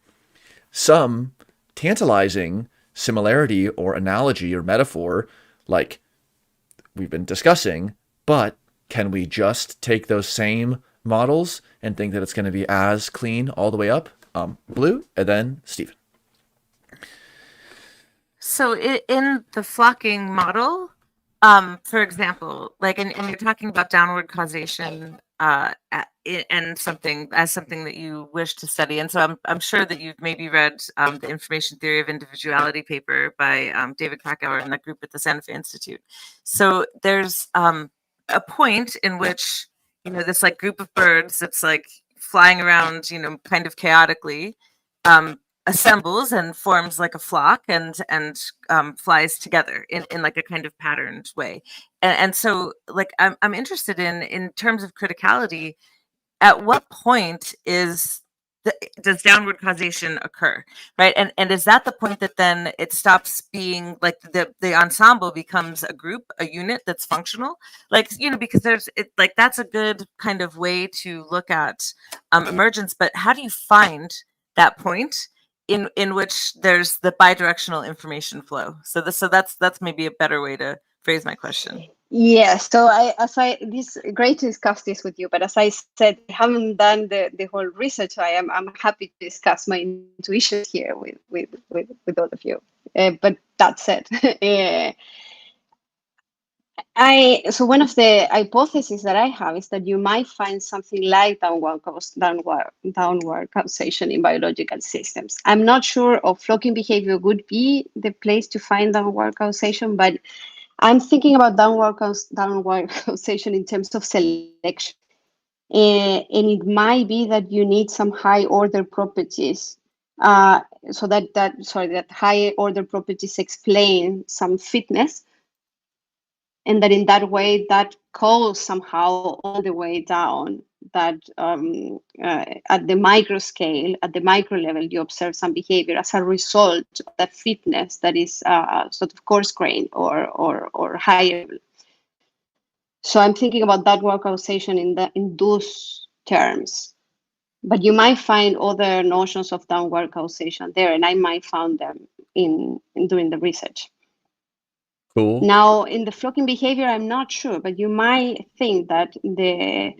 some tantalizing similarity or analogy or metaphor, like we've been discussing, but can we just take those same models and think that it's going to be as clean all the way up? Blue, and then Stephen. So in the flocking model, for example, like, and you're talking about downward causation and something that you wish to study. And so I'm sure that you've maybe read the Information Theory of Individuality paper by David Krakauer and that group at the Santa Fe Institute. So there's a point in which, this like group of birds that's like flying around, kind of chaotically, assembles and forms like a flock and flies together in like a kind of patterned way. And so like I'm interested in terms of criticality, at what point does downward causation occur, right? And is that the point that then it stops being like the ensemble becomes a group, a unit that's functional? Like, because that's a good kind of way to look at emergence, but how do you find that point in which there's the bidirectional information flow? So that's maybe a better way to phrase my question. Yes, so great to discuss this with you, but as I said, I haven't done the whole research. I'm happy to discuss my intuition here with all of you. But that said, So one of the hypotheses that I have is that you might find something like downward causation in biological systems. I'm not sure if flocking behavior would be the place to find downward causation, but I'm thinking about downward causation in terms of selection. And it might be that you need some high order properties. So that high order properties explain some fitness. And that in that way, that calls somehow all the way down that at the micro scale, at the micro level, you observe some behavior as a result of that fitness that is sort of coarse-grained or higher. So I'm thinking about that work causation in those terms. But you might find other notions of downward causation there, and I might find them in doing the research. Cool. Now, in the flocking behavior, I'm not sure, but you might think that the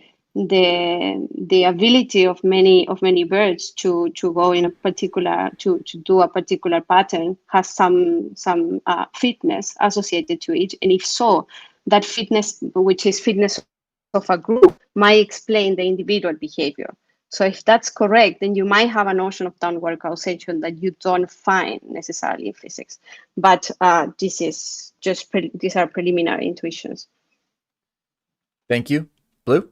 ability of many birds to go in a particular to do a particular pattern has some fitness associated to it, and if so, that fitness, which is fitness of a group, might explain the individual behavior. So if that's correct, then you might have a notion of downward causation that you don't find necessarily in physics. But this is just these are preliminary intuitions. Thank you. Blue?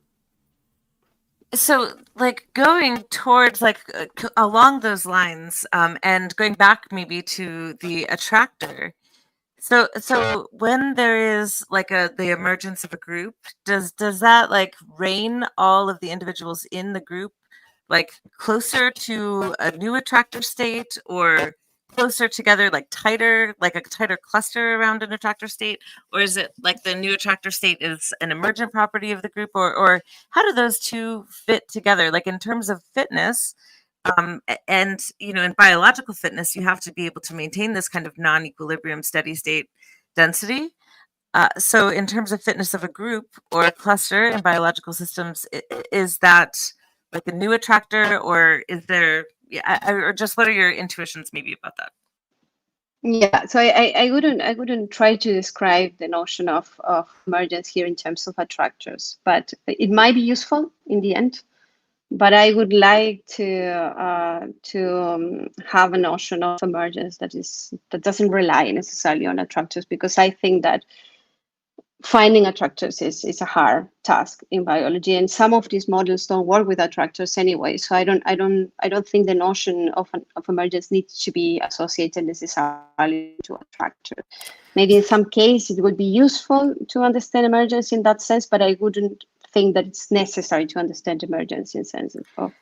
So, like, going towards, like, along those lines, and going back maybe to the attractor. So when there is like the emergence of a group, does that like rein all of the individuals in the group like closer to a new attractor state, or closer together, like a tighter cluster around an attractor state? Or is it like the new attractor state is an emergent property of the group, or how do those two fit together? Like in terms of fitness, and in biological fitness, you have to be able to maintain this kind of non-equilibrium steady state density. So in terms of fitness of a group or a cluster in biological systems, is that like a new attractor, or is there, or just what are your intuitions maybe about that? Yeah, so I wouldn't try to describe the notion of emergence here in terms of attractors, but it might be useful in the end. But I would like to have a notion of emergence that doesn't rely necessarily on attractors, because I think that finding attractors is a hard task in biology, and some of these models don't work with attractors anyway. So I don't think the notion of emergence needs to be associated necessarily to attractors. Maybe in some case it would be useful to understand emergence in that sense, but I wouldn't think that it's necessary to understand emergence in sense of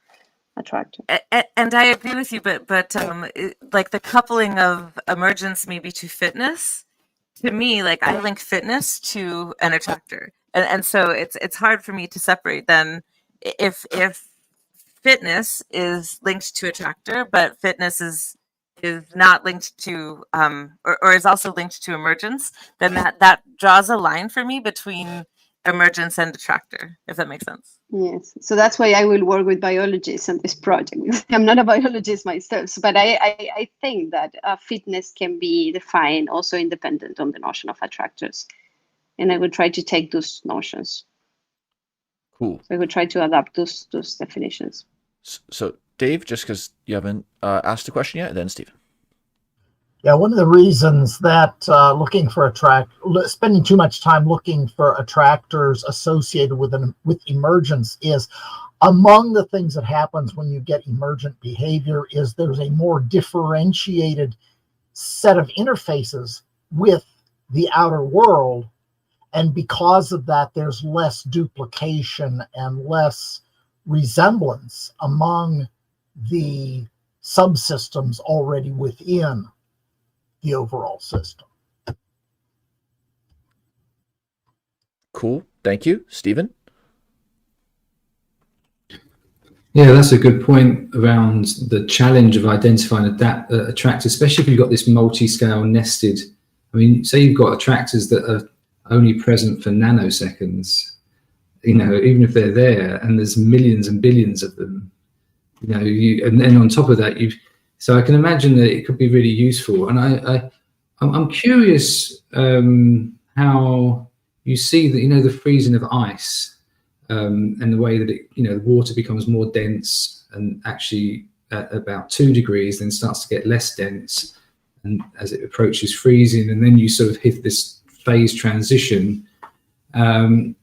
attractor. And I agree with you, but like the coupling of emergence maybe to fitness, to me, like I link fitness to an attractor, and so it's hard for me to separate then if fitness is linked to attractor, but fitness is not linked to or is also linked to emergence, then that draws a line for me between emergence and attractor, if that makes sense. Yes, so that's why I will work with biologists on this project. I'm not a biologist myself, but I think that fitness can be defined also independent on the notion of attractors, and I would try to take those notions. Cool. So I would try to adapt those definitions. So Dave, just because you haven't asked a question yet, and then Stephen. Yeah, one of the reasons that spending too much time looking for attractors associated with emergence is, among the things that happens when you get emergent behavior is there's a more differentiated set of interfaces with the outer world, and because of that, there's less duplication and less resemblance among the subsystems already within the overall system. Cool. Thank you. Stephen? Yeah, that's a good point around the challenge of identifying attractors, especially if you've got this multi-scale nested. I mean, say you've got attractors that are only present for nanoseconds, even if they're there and there's millions and billions of them, and then on top of that, so I can imagine that it could be really useful. And I'm curious how you see that, the freezing of ice and the way that the water becomes more dense, and actually at about 2 degrees then starts to get less dense, and as it approaches freezing, and then you sort of hit this phase transition. And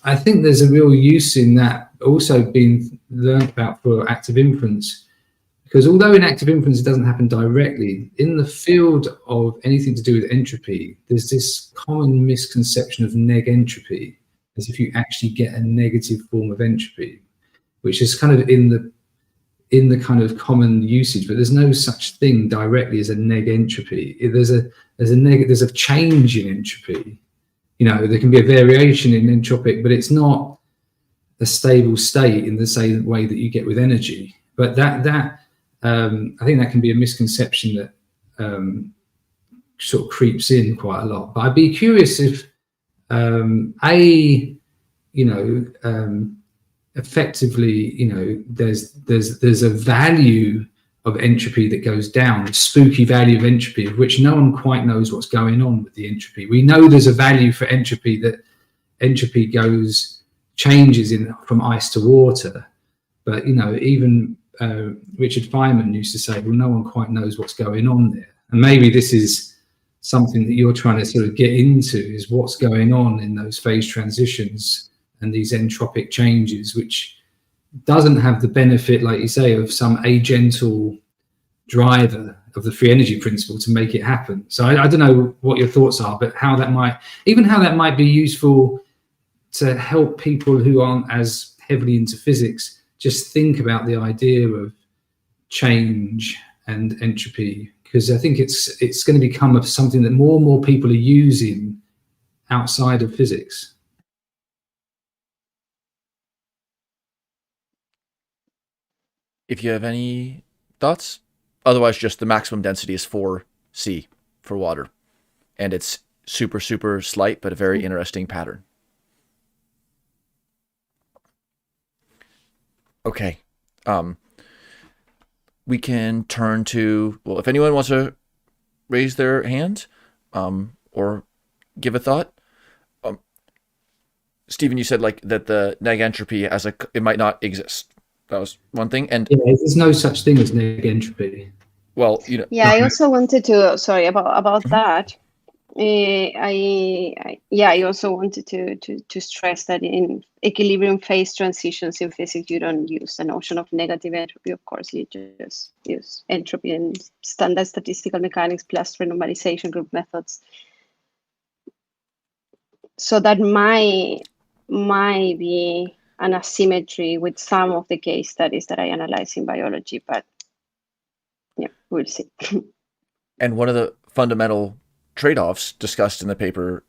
I think there's a real use in that also being learned about for active inference, because although in active inference it doesn't happen directly, in the field of anything to do with entropy, there's this common misconception of neg entropy, as if you actually get a negative form of entropy, which is kind of in the kind of common usage, but there's no such thing directly as a neg entropy. There's a change in entropy. There can be a variation in entropic, but it's not a stable state in the same way that you get with energy. But that I think that can be a misconception that sort of creeps in quite a lot. But I'd be curious if effectively, there's a value of entropy that goes down, spooky value of entropy, of which no one quite knows what's going on with the entropy. We know there's a value for entropy, that entropy changes from ice to water, but even Richard Feynman used to say, well, no one quite knows what's going on there. And maybe this is something that you're trying to sort of get into, is what's going on in those phase transitions and these entropic changes, which doesn't have the benefit, like you say, of some agental driver of the free energy principle to make it happen. So I don't know what your thoughts are, but how that might be useful to help people who aren't as heavily into physics just think about the idea of change and entropy, because I think it's going to become something that more and more people are using outside of physics. If you have any thoughts, otherwise just the maximum density is 4C for water. And it's super, super slight, but a very interesting pattern. Okay. We can turn to, well, if anyone wants to raise their hand or give a thought. Stephen, you said like that the neg entropy it might not exist. That was one thing. And yeah, there's no such thing as neg entropy. Well, Yeah, I also wanted to, sorry, about that. I also wanted to stress that in equilibrium phase transitions in physics, you don't use the notion of negative entropy. Of course, you just use entropy and standard statistical mechanics plus renormalization group methods. So that might be an asymmetry with some of the case studies that I analyze in biology, but yeah, we'll see. And one of the fundamental trade-offs discussed in the paper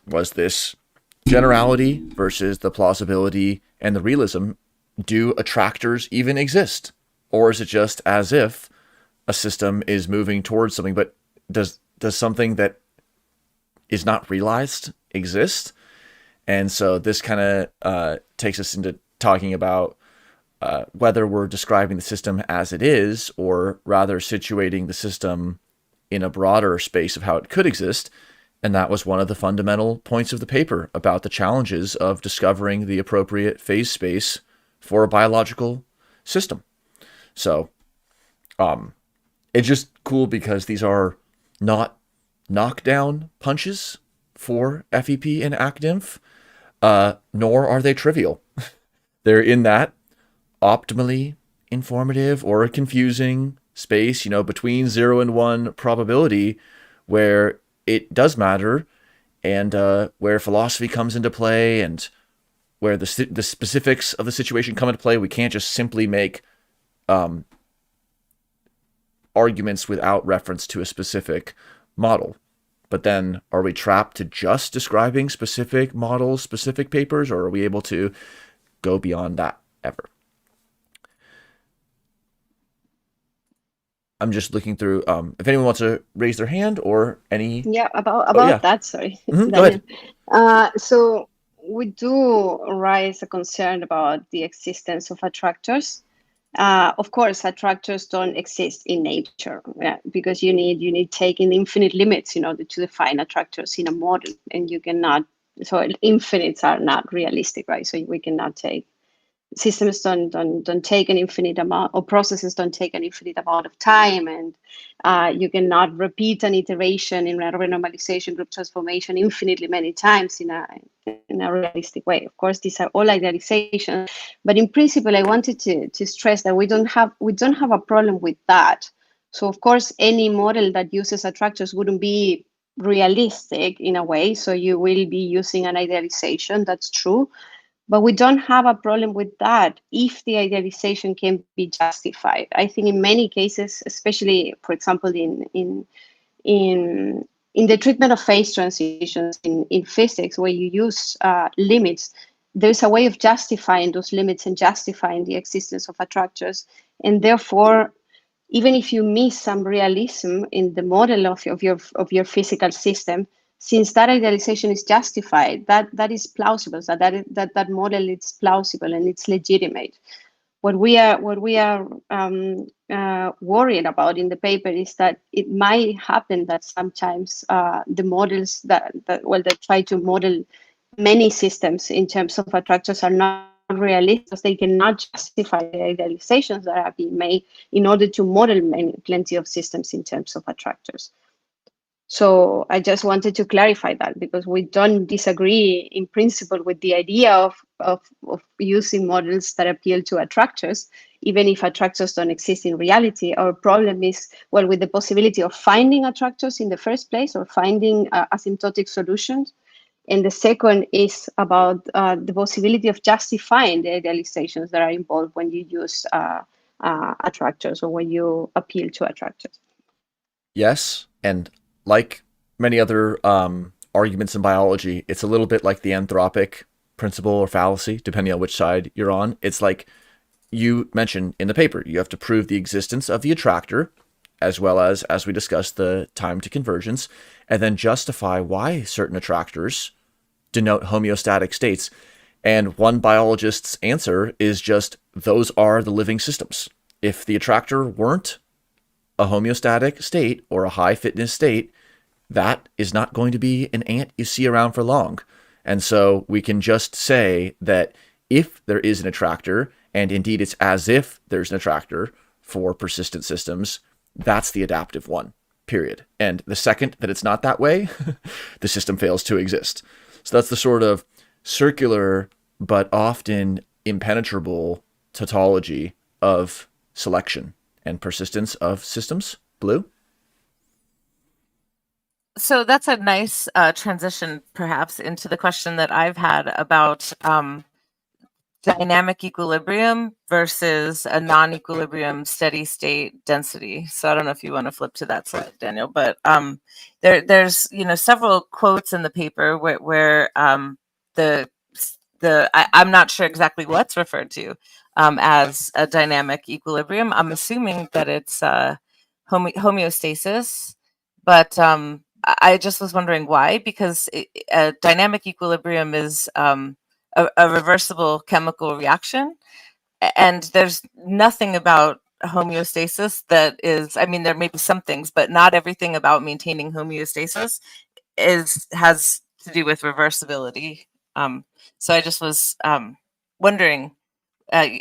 was this generality versus the plausibility and the realism. Do attractors even exist? Or is it just as if a system is moving towards something, but does something that is not realized exist? And so this kind of takes us into talking about whether we're describing the system as it is, or rather situating the system in a broader space of how it could exist. And that was one of the fundamental points of the paper about the challenges of discovering the appropriate phase space for a biological system. So it's just cool because these are not knockdown punches for FEP and ActInf, nor are they trivial. They're in that optimally informative or confusing space, between 0 and 1 probability, where it does matter, and where philosophy comes into play, and where the specifics of the situation come into play. We can't just simply make arguments without reference to a specific model. But then, are we trapped to just describing specific models, specific papers, or are we able to go beyond that ever? I'm just looking through, if anyone wants to raise their hand or any... Yeah, about that, sorry. Mm-hmm, go ahead. So we do raise a concern about the existence of attractors. Of course, attractors don't exist in nature, because you need taking infinite limits in order to define attractors in a model, and you cannot so infinites are not realistic, right? So we cannot take, systems don't take an infinite amount, or processes don't take an infinite amount of time, and you cannot repeat an iteration in a renormalization group transformation infinitely many times in a realistic way. Of course, these are all idealizations, but in principle, I wanted to stress that we don't have a problem with that. So of course, any model that uses attractors wouldn't be realistic in a way. So you will be using an idealization, that's true. But we don't have a problem with that if the idealization can be justified. I think in many cases, especially, for example, in the treatment of phase transitions in physics, where you use limits, there's a way of justifying those limits and justifying the existence of attractors. And therefore, even if you miss some realism in the model of your physical system, since that idealization is justified, that is plausible. So that model is plausible and it's legitimate. What we are worried about in the paper is that it might happen that sometimes the models that try to model many systems in terms of attractors are not realistic. They cannot justify the idealizations that are being made in order to model plenty of systems in terms of attractors. So I just wanted to clarify that, because we don't disagree in principle with the idea of using models that appeal to attractors, even if attractors don't exist in reality. Our problem is, well, with the possibility of finding attractors in the first place, or finding asymptotic solutions. And the second is about the possibility of justifying the idealizations that are involved when you use attractors, or when you appeal to attractors. Yes, and like many other arguments in biology, it's a little bit like the anthropic principle or fallacy, depending on which side you're on. It's like you mentioned in the paper, you have to prove the existence of the attractor, as well as we discussed, the time to convergence, and then justify why certain attractors denote homeostatic states. And one biologist's answer is just, those are the living systems. If the attractor weren't a homeostatic state or a high fitness state, that is not going to be an ant you see around for long. And so we can just say that if there is an attractor, and indeed it's as if there's an attractor for persistent systems, that's the adaptive one, period. And the second that it's not that way, the system fails to exist. So that's the sort of circular but often impenetrable tautology of selection and persistence of systems. Blue? So that's a nice transition, perhaps, into the question that I've had about dynamic equilibrium versus a non-equilibrium steady state density. So I don't know if you want to flip to that slide, Daniel, but there's several quotes in the paper where I'm not sure exactly what's referred to as a dynamic equilibrium. I'm assuming that it's homeostasis, but I just was wondering why, because a dynamic equilibrium is a reversible chemical reaction, and there's nothing about homeostasis that is, I mean, there may be some things, but not everything about maintaining homeostasis has to do with reversibility. So I just was wondering,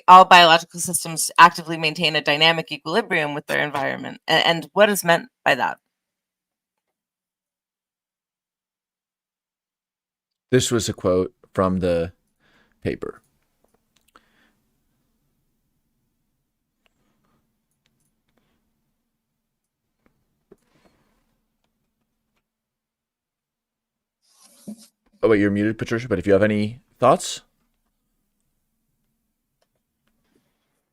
all biological systems actively maintain a dynamic equilibrium with their environment, and what is meant by that? This was a quote from the paper. Oh, wait, you're muted, Patricia, but if you have any thoughts?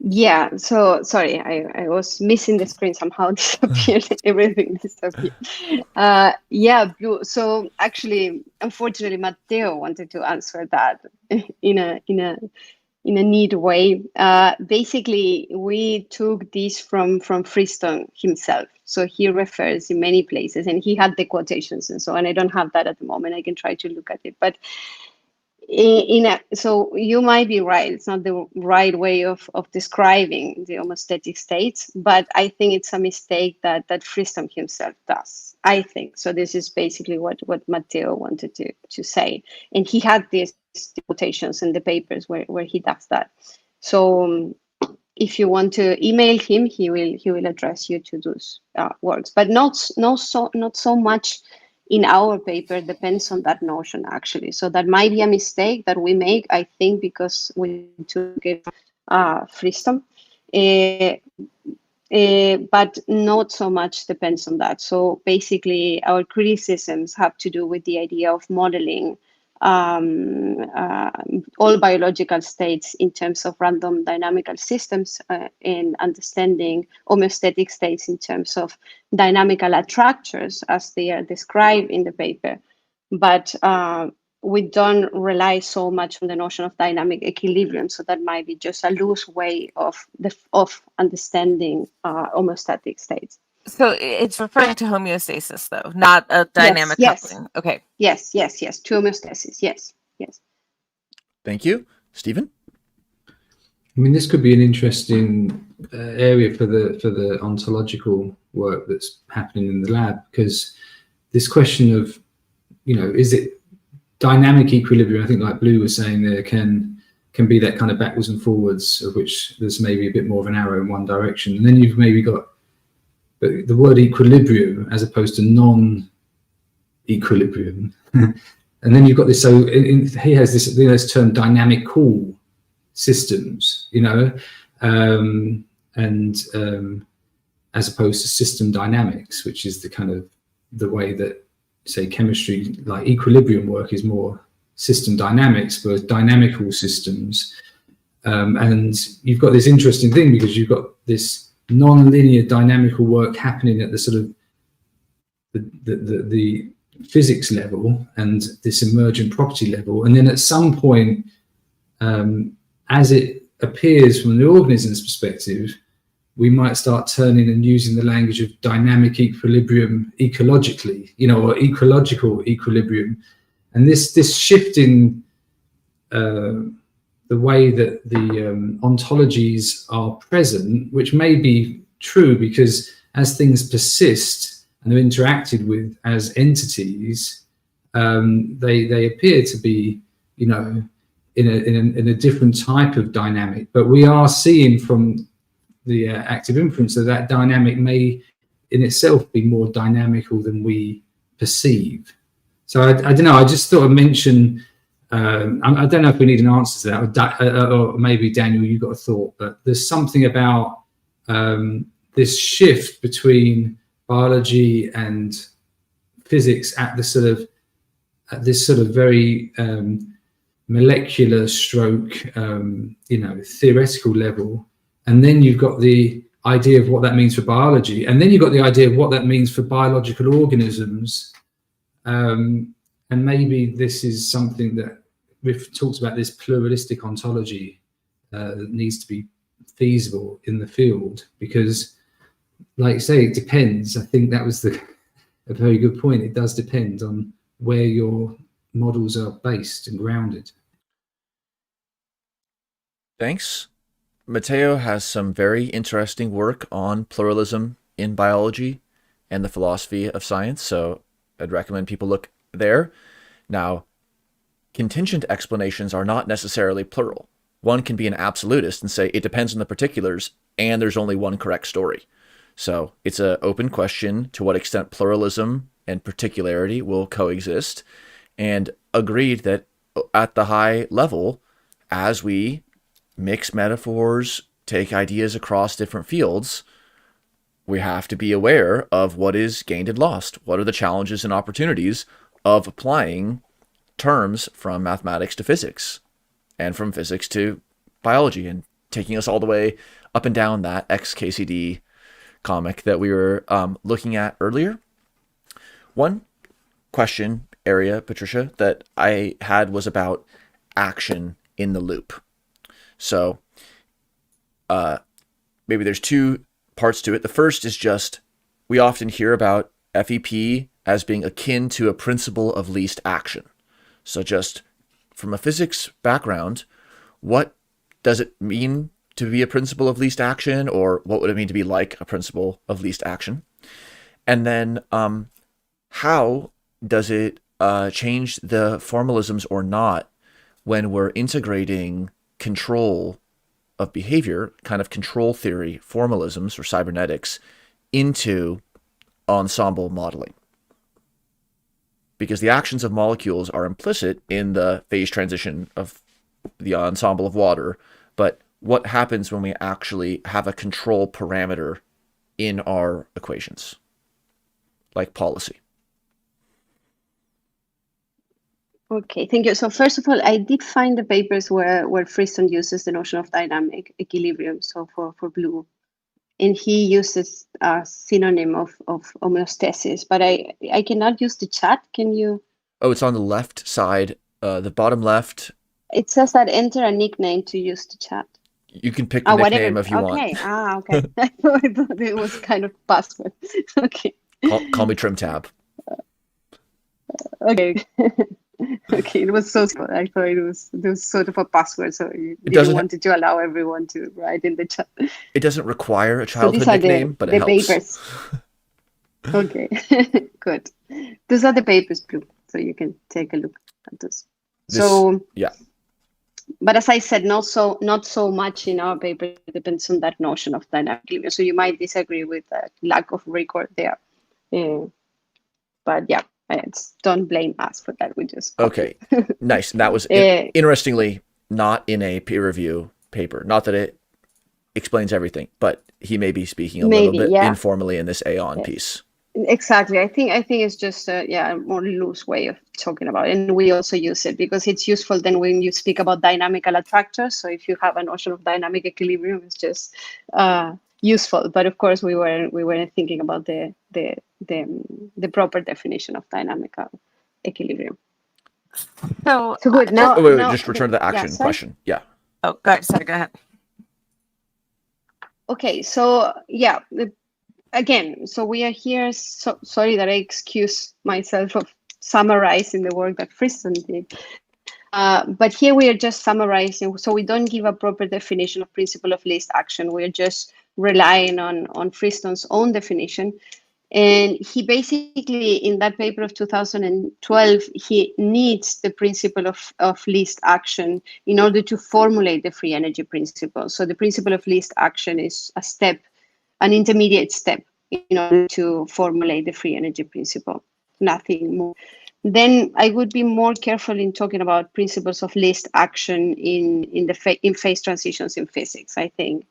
Yeah, so sorry, I was missing the screen somehow, disappeared, everything disappeared. Yeah, Blue. So actually, unfortunately, Matteo wanted to answer that in a neat way. Basically, we took this from Freestone himself. So he refers in many places, and he had the quotations and so on. I don't have that at the moment. I can try to look at it, but So you might be right. It's not the right way of describing the homeostatic states, but I think it's a mistake that Friston himself does. I think so. This is basically what Matteo wanted to say, and he had these quotations in the papers where he does that. So if you want to email him, he will address you to those works, but not so much. In our paper depends on that notion, actually. So that might be a mistake that we make, I think, because we took it Friston, but not so much depends on that. So basically, our criticisms have to do with the idea of modeling all biological states in terms of random dynamical systems and understanding homeostatic states in terms of dynamical attractors as they are described in the paper. But we don't rely so much on the notion of dynamic equilibrium, so that might be just a loose way of understanding homeostatic states. So it's referring to homeostasis, though, not a dynamic coupling. Okay. Yes. To homeostasis. Yes. Thank you. Stephen? I mean, this could be an interesting area for the ontological work that's happening in the lab, because this question of, is it dynamic equilibrium? I think, like Blue was saying, there can be that kind of backwards and forwards, of which there's maybe a bit more of an arrow in one direction, and then you've maybe got the word equilibrium as opposed to non-equilibrium. And then you've got this, so he has this term dynamical systems, and as opposed to system dynamics, which is the kind of the way that, say, chemistry, like equilibrium work, is more system dynamics, whereas dynamical systems. And you've got this interesting thing, because you've got this non-linear dynamical work happening at the sort of the physics level and this emergent property level, and then at some point, as it appears from the organism's perspective, we might start turning and using the language of dynamic equilibrium ecologically, or ecological equilibrium, and this shift in the way that the ontologies are present, which may be true because as things persist and are interacted with as entities, they appear to be, in a different type of dynamic. But we are seeing from the active inference that dynamic may in itself be more dynamical than we perceive. So I don't know, I just thought I'd mention, I don't know if we need an answer to that, or maybe Daniel, you got a thought, but there's something about this shift between biology and physics at this sort of very molecular stroke, theoretical level, and then you've got the idea of what that means for biology, and then you've got the idea of what that means for biological organisms. And maybe this is something that we've talked about, this pluralistic ontology that needs to be feasible in the field, because, like you say, it depends. I think that was a very good point. It does depend on where your models are based and grounded. Thanks. Matteo has some very interesting work on pluralism in biology and the philosophy of science, so I'd recommend people look there. Now, contingent explanations are not necessarily plural. One can be an absolutist and say it depends on the particulars, and there's only one correct story. So it's an open question to what extent pluralism and particularity will coexist, and agreed that at the high level, as we mix metaphors, take ideas across different fields, we have to be aware of what is gained and lost. What are the challenges and opportunities of applying terms from mathematics to physics and from physics to biology, and taking us all the way up and down that XKCD comic that we were looking at earlier. One question area, Patricia, that I had was about action in the loop. So maybe there's two parts to it. The first is just, we often hear about FEP as being akin to a principle of least action. So just from a physics background, what does it mean to be a principle of least action, or what would it mean to be like a principle of least action? And then how does it change the formalisms or not when we're integrating control of behavior, kind of control theory formalisms or cybernetics, into ensemble modeling? Because the actions of molecules are implicit in the phase transition of the ensemble of water, but what happens when we actually have a control parameter in our equations, like policy? Okay, thank you. So first of all, I did find the papers where Friston uses the notion of dynamic equilibrium, so for blue. And he uses a synonym of homeostasis, but I cannot use the chat. Can you? Oh, it's on the left side, the bottom left. It says that enter a nickname to use the chat. You can pick the nickname whatever. if you want. Okay. Okay. I thought it was kind of password. Okay. Call me Trim Tab. Okay. Okay, it was so small. I thought it was sort of a password, so you didn't wanted to allow everyone to write in the chat. It doesn't require a childhood nickname, but it helps. Papers. Okay, good. Those are the papers, Blue, so you can take a look at those. Yeah. But as I said, not so much in our paper. It depends on that notion of dynamic equilibrium. So you might disagree with that lack of record there. But yeah. Don't blame us for that. We just okay, nice. And that was interestingly not in a peer review paper. Not that it explains everything, but he may be speaking a little bit informally in this Aeon piece. Exactly. I think it's just a more loose way of talking about it. And we also use it because it's useful then when you speak about dynamical attractors. So if you have a notion of dynamic equilibrium, it's just useful. But of course, we weren't thinking about the proper definition of dynamical equilibrium. So good. Now, just return to the action question. Yeah. Oh, go ahead. Okay. So again, so we are here. So sorry that I excuse myself of summarizing the work that Friston did. But here we are just summarizing. So we don't give a proper definition of principle of least action. We're just relying on Friston's own definition. And he basically, in that paper of 2012, he needs the principle of least action in order to formulate the free energy principle. So the principle of least action is an intermediate step in order to formulate the free energy principle, nothing more. Then I would be more careful in talking about principles of least action in phase transitions in physics. I think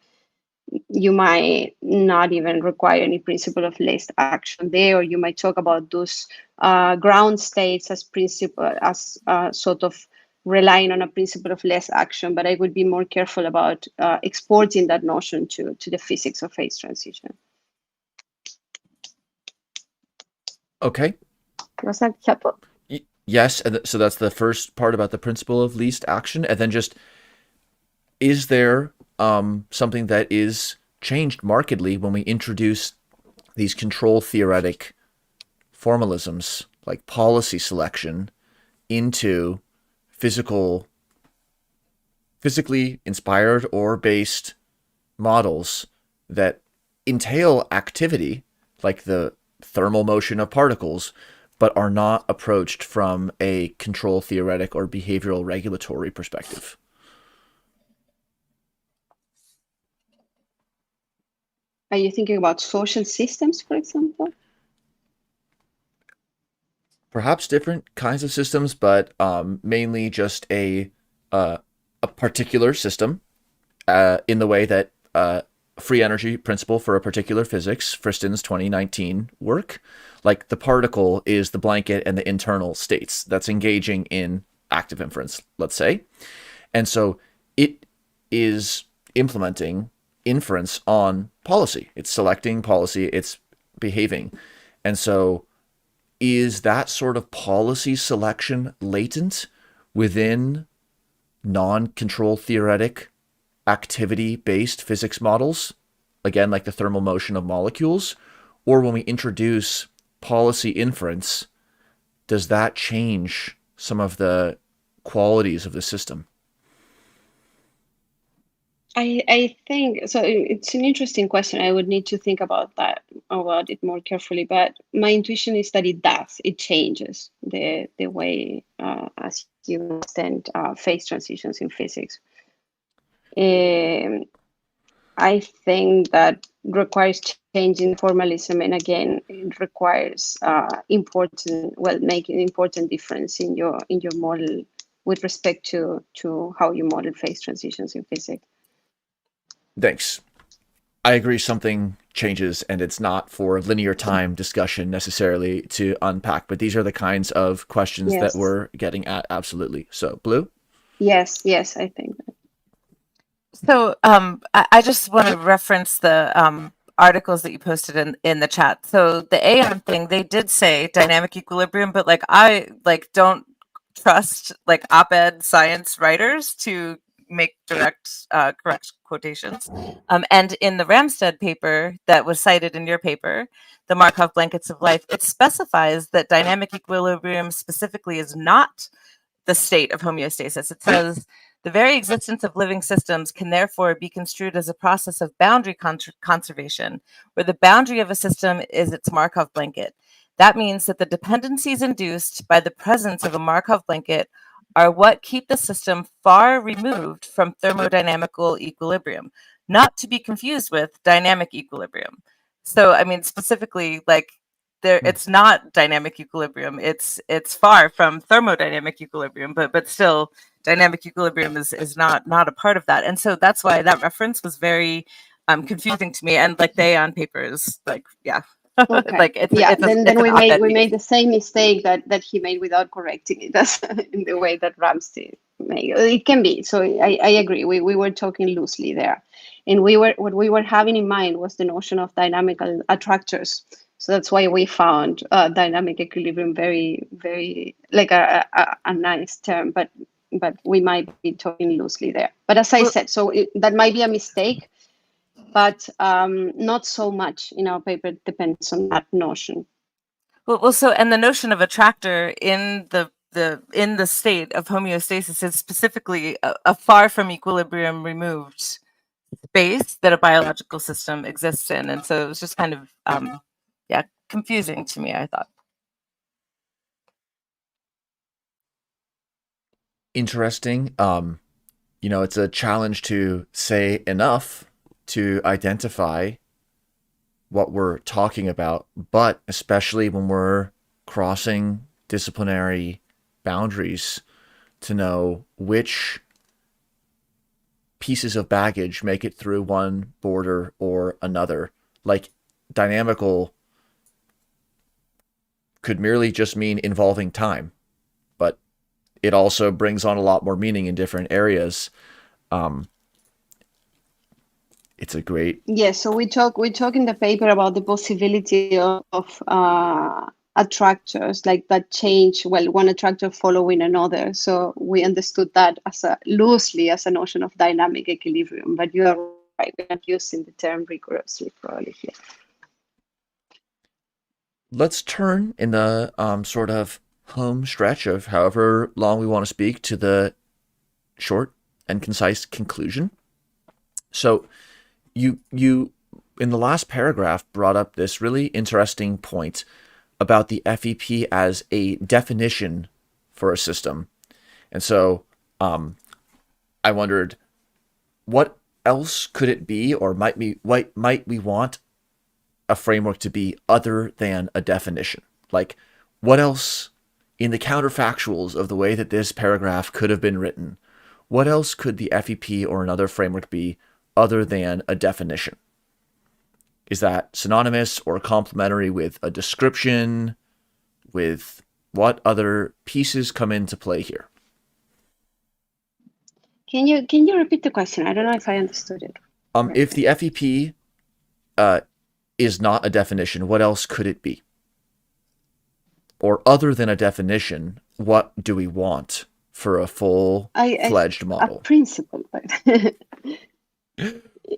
you might not even require any principle of least action there, or you might talk about those ground states as sort of relying on a principle of less action. But I would be more careful about exporting that notion to the physics of phase transition. Okay. Was that helpful? Yes, and so that's the first part about the principle of least action, and then just is there something that is changed markedly when we introduce these control theoretic formalisms like policy selection into physically inspired or based models that entail activity like the thermal motion of particles, but are not approached from a control theoretic or behavioral regulatory perspective? Are you thinking about social systems, for example? Perhaps different kinds of systems, but mainly just a particular system in the way that free energy principle for a particular physics, Friston's 2019 work, like the particle is the blanket and the internal states that's engaging in active inference, let's say. And so it is implementing inference on policy. It's selecting policy, it's behaving. And so is that sort of policy selection latent within non-control theoretic activity-based physics models? Again, like the thermal motion of molecules? Or when we introduce policy inference, does that change some of the qualities of the system? I think so. It's an interesting question. I would need to think about it more carefully. But my intuition is that it does. It changes the way as you understand phase transitions in physics. I think that requires changing formalism, and again, it requires making important difference in your model with respect to how you model phase transitions in physics. Thanks. I agree something changes, and it's not for linear time discussion necessarily to unpack, but these are the kinds of questions that we're getting at. Absolutely. So, Blue? Yes, I think that. So I just want to reference the articles that you posted in the chat. So the Aeon thing, they did say dynamic equilibrium, but I don't trust op-ed science writers to make direct correct quotations. And in the Ramstead paper that was cited in your paper, the Markov blankets of life, it specifies that dynamic equilibrium specifically is not the state of homeostasis. It says the very existence of living systems can therefore be construed as a process of boundary conservation, where the boundary of a system is its Markov blanket. That means that the dependencies induced by the presence of a Markov blanket are what keep the system far removed from thermodynamical equilibrium, not to be confused with dynamic equilibrium. So, I mean, specifically, it's not dynamic equilibrium. It's far from thermodynamic equilibrium, but still, dynamic equilibrium is not a part of that. And so that's why that reference was very confusing to me. And the Aeon paper is Okay. Then we made the same mistake that he made without correcting it. That's in the way that Ramstead made it. Can be. So I agree. We were talking loosely there, and what we were having in mind was the notion of dynamical attractors. So that's why we found dynamic equilibrium very, very a nice term, but we might be talking loosely there. But as I said, so that might be a mistake, but not so much in our paper. It depends on that notion. Well, so and the notion of attractor in the state of homeostasis is specifically a far from equilibrium removed space that a biological system exists in, and so it was just kind of confusing to me, I thought. Interesting. It's a challenge to say enough to identify what we're talking about, but especially when we're crossing disciplinary boundaries, to know which pieces of baggage make it through one border or another. Like dynamical could merely just mean involving time, but it also brings on a lot more meaning in different areas. It's a great... Yes, so we talk in the paper about the possibility of attractors that change, one attractor following another. So we understood that loosely as a notion of dynamic equilibrium, but you are right, we're not using the term rigorously probably here. Let's turn in the sort of home stretch of however long we want to speak to the short and concise conclusion. So you in the last paragraph brought up this really interesting point about the FEP as a definition for a system. And so I wondered, what else could it be, or might we want a framework to be other than a definition? Like, what else in the counterfactuals of the way that this paragraph could have been written, what else could the FEP or another framework be other than a definition? Is that synonymous or complementary with a description? With what other pieces come into play here? Can you repeat the question? I don't know if I understood it. If the FEP is not a definition, what else could it be? Or other than a definition, what do we want for a full-fledged model? A principle.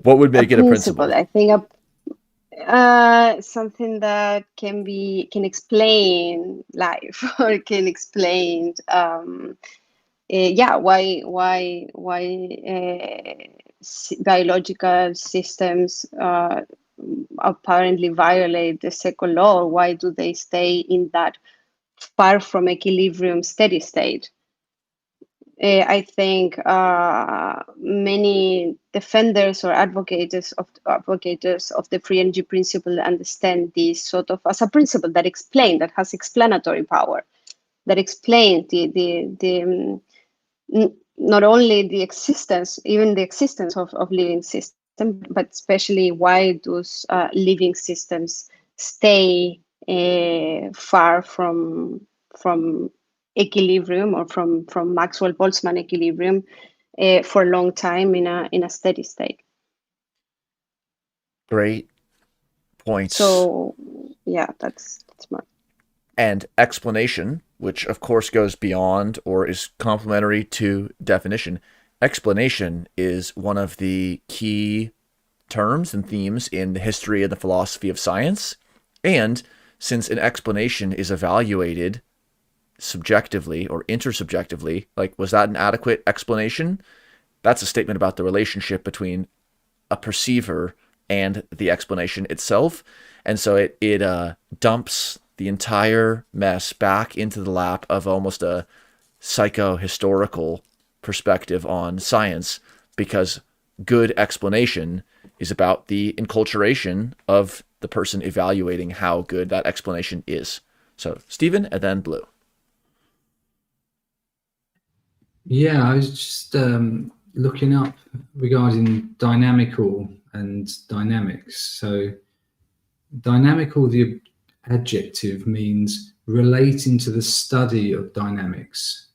What would make it a principle? I think something that can explain life or can explain biological systems apparently violate the second law? Why do they stay in that far from equilibrium steady state? I think many defenders or advocates of the free energy principle understand this sort of as a principle that has explanatory power, that explains not only the existence, even the existence of living systems, but especially why those living systems stay far from equilibrium or from Maxwell-Boltzmann equilibrium for a long time in a steady state. Great points. So yeah, that's smart. And explanation, which of course goes beyond or is complementary to definition. Explanation is one of the key terms and themes in the history and the philosophy of science. And since an explanation is evaluated subjectively or intersubjectively, like, was that an adequate explanation? That's a statement about the relationship between a perceiver and the explanation itself. And so it dumps the entire mess back into the lap of almost a psycho-historical perspective on science, because good explanation is about the enculturation of the person evaluating how good that explanation is. So Stephen, and then Blue. Yeah, I was just looking up regarding dynamical and dynamics. So dynamical, the adjective, means relating to the study of dynamics.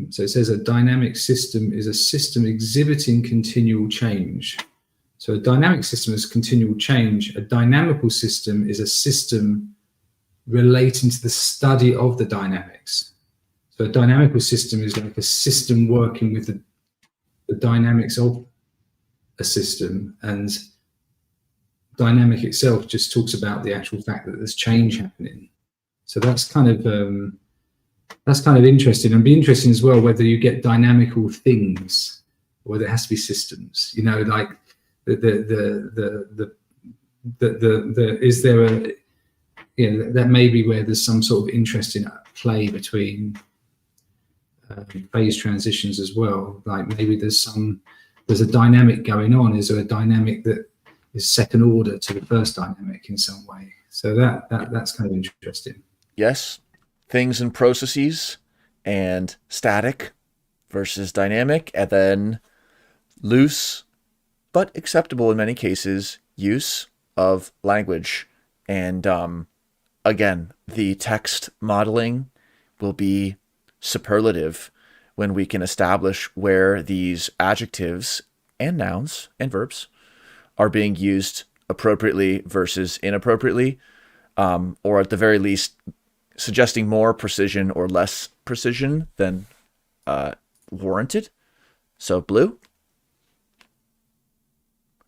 So it says a dynamic system is a system exhibiting continual change. So a dynamic system is continual change. A dynamical system is a system relating to the study of the dynamics. So a dynamical system is like a system working with the dynamics of a system, and dynamic itself just talks about the actual fact that there's change happening. So that's kind of interesting, and be interesting as well whether you get dynamical things or whether it has to be systems. You know, like is there a, you know, that may be where there's some sort of interesting play between phase transitions as well. Like maybe there's a dynamic going on. Is there a dynamic that is second order to the first dynamic in some way? So that's kind of interesting. Yes, things and processes, and static versus dynamic, and then loose but acceptable in many cases use of language. And again, the text modeling will be superlative when we can establish where these adjectives and nouns and verbs are being used appropriately versus inappropriately, or at the very least suggesting more precision or less precision than warranted. So Blue.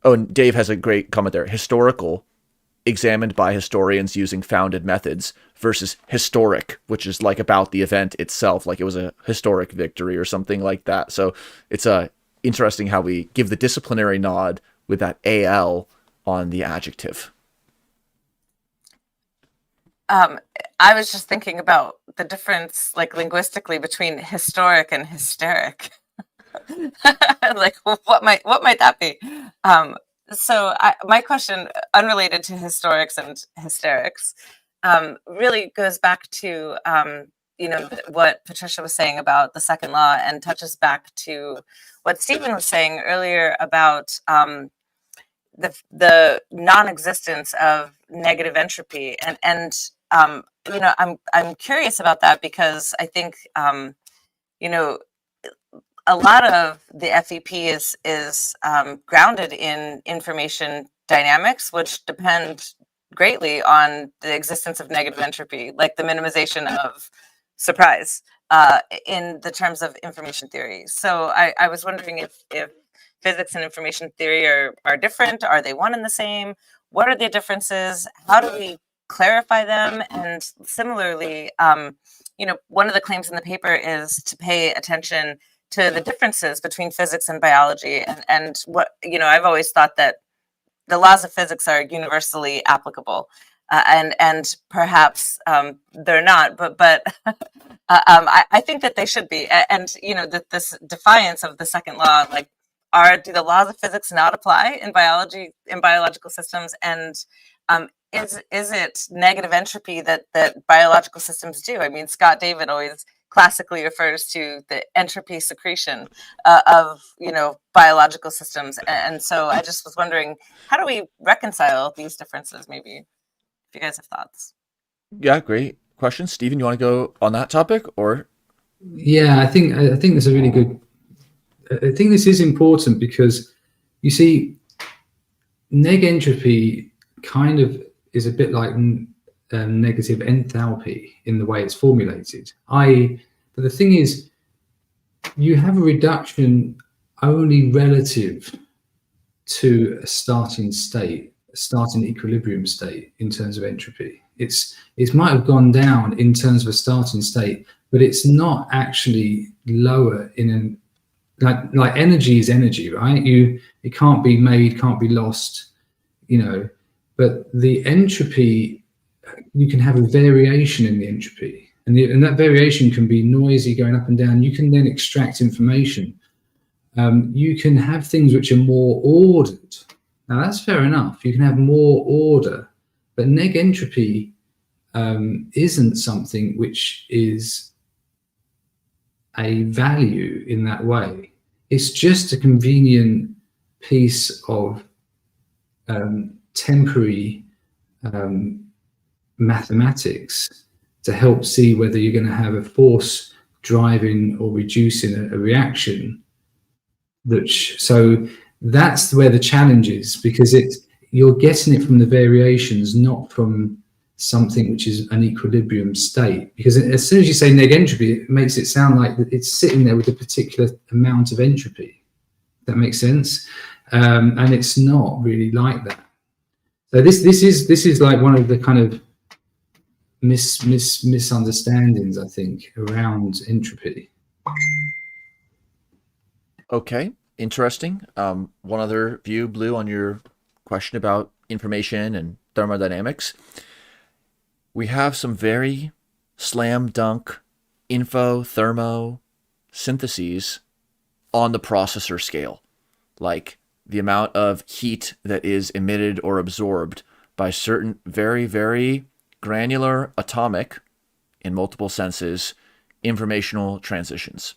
Oh, and Dave has a great comment there. Historical, examined by historians using founded methods, versus historic, which is like about the event itself, like it was a historic victory or something like that. So it's interesting how we give the disciplinary nod with that AL on the adjective. I was just thinking about the difference, like linguistically, between historic and hysteric. Like, what might that be? So my question, unrelated to historics and hysterics, really goes back to what Patricia was saying about the second law, and touches back to what Stephen was saying earlier about the non-existence of negative entropy, and I'm curious about that, because I think a lot of the FEP is grounded in information dynamics, which depend greatly on the existence of negative entropy, like the minimization of surprise in the terms of information theory. So I was wondering if physics and information theory are different. Are they one and the same? What are the differences? How do we clarify them? And similarly, one of the claims in the paper is to pay attention to the differences between physics and biology. And what, I've always thought that the laws of physics are universally applicable, and perhaps they're not, but I think that they should be. And that this defiance of the second law, like, do the laws of physics not apply in biological systems? And is it negative entropy that biological systems do? I mean, Scott David always classically refers to the entropy secretion of biological systems, and so I just was wondering, how do we reconcile these differences? Maybe if you guys have thoughts. Yeah, great question. Stephen, you want to go on that topic? Or yeah, I think that's a really good. I think this is important because you see, neg entropy kind of is a bit like negative enthalpy in the way it's formulated. But the thing is, you have a reduction only relative to a starting state, a starting equilibrium state in terms of entropy. It might have gone down in terms of a starting state, but it's not actually lower in an like energy is energy, right? It can't be made, can't be lost, but the entropy, you can have a variation in the entropy, and that variation can be noisy, going up and down. You can then extract information. You can have things which are more ordered. Now that's fair enough. You can have more order, but neg entropy isn't something which is a value in that way. It's just a convenient piece of temporary mathematics to help see whether you're going to have a force driving or reducing a reaction. So that's where the challenge is, because you're getting it from the variations, not from something which is an equilibrium state. Because as soon as you say neg entropy, it makes it sound like it's sitting there with a particular amount of entropy. That makes sense, and it's not really like that. So this is like one of the kind of misunderstandings, I think, around entropy. Okay, interesting. One other view, Blue, on your question about information and thermodynamics. We have some very slam dunk thermo syntheses on the processor scale, like the amount of heat that is emitted or absorbed by certain very, very granular, atomic, in multiple senses, informational transitions.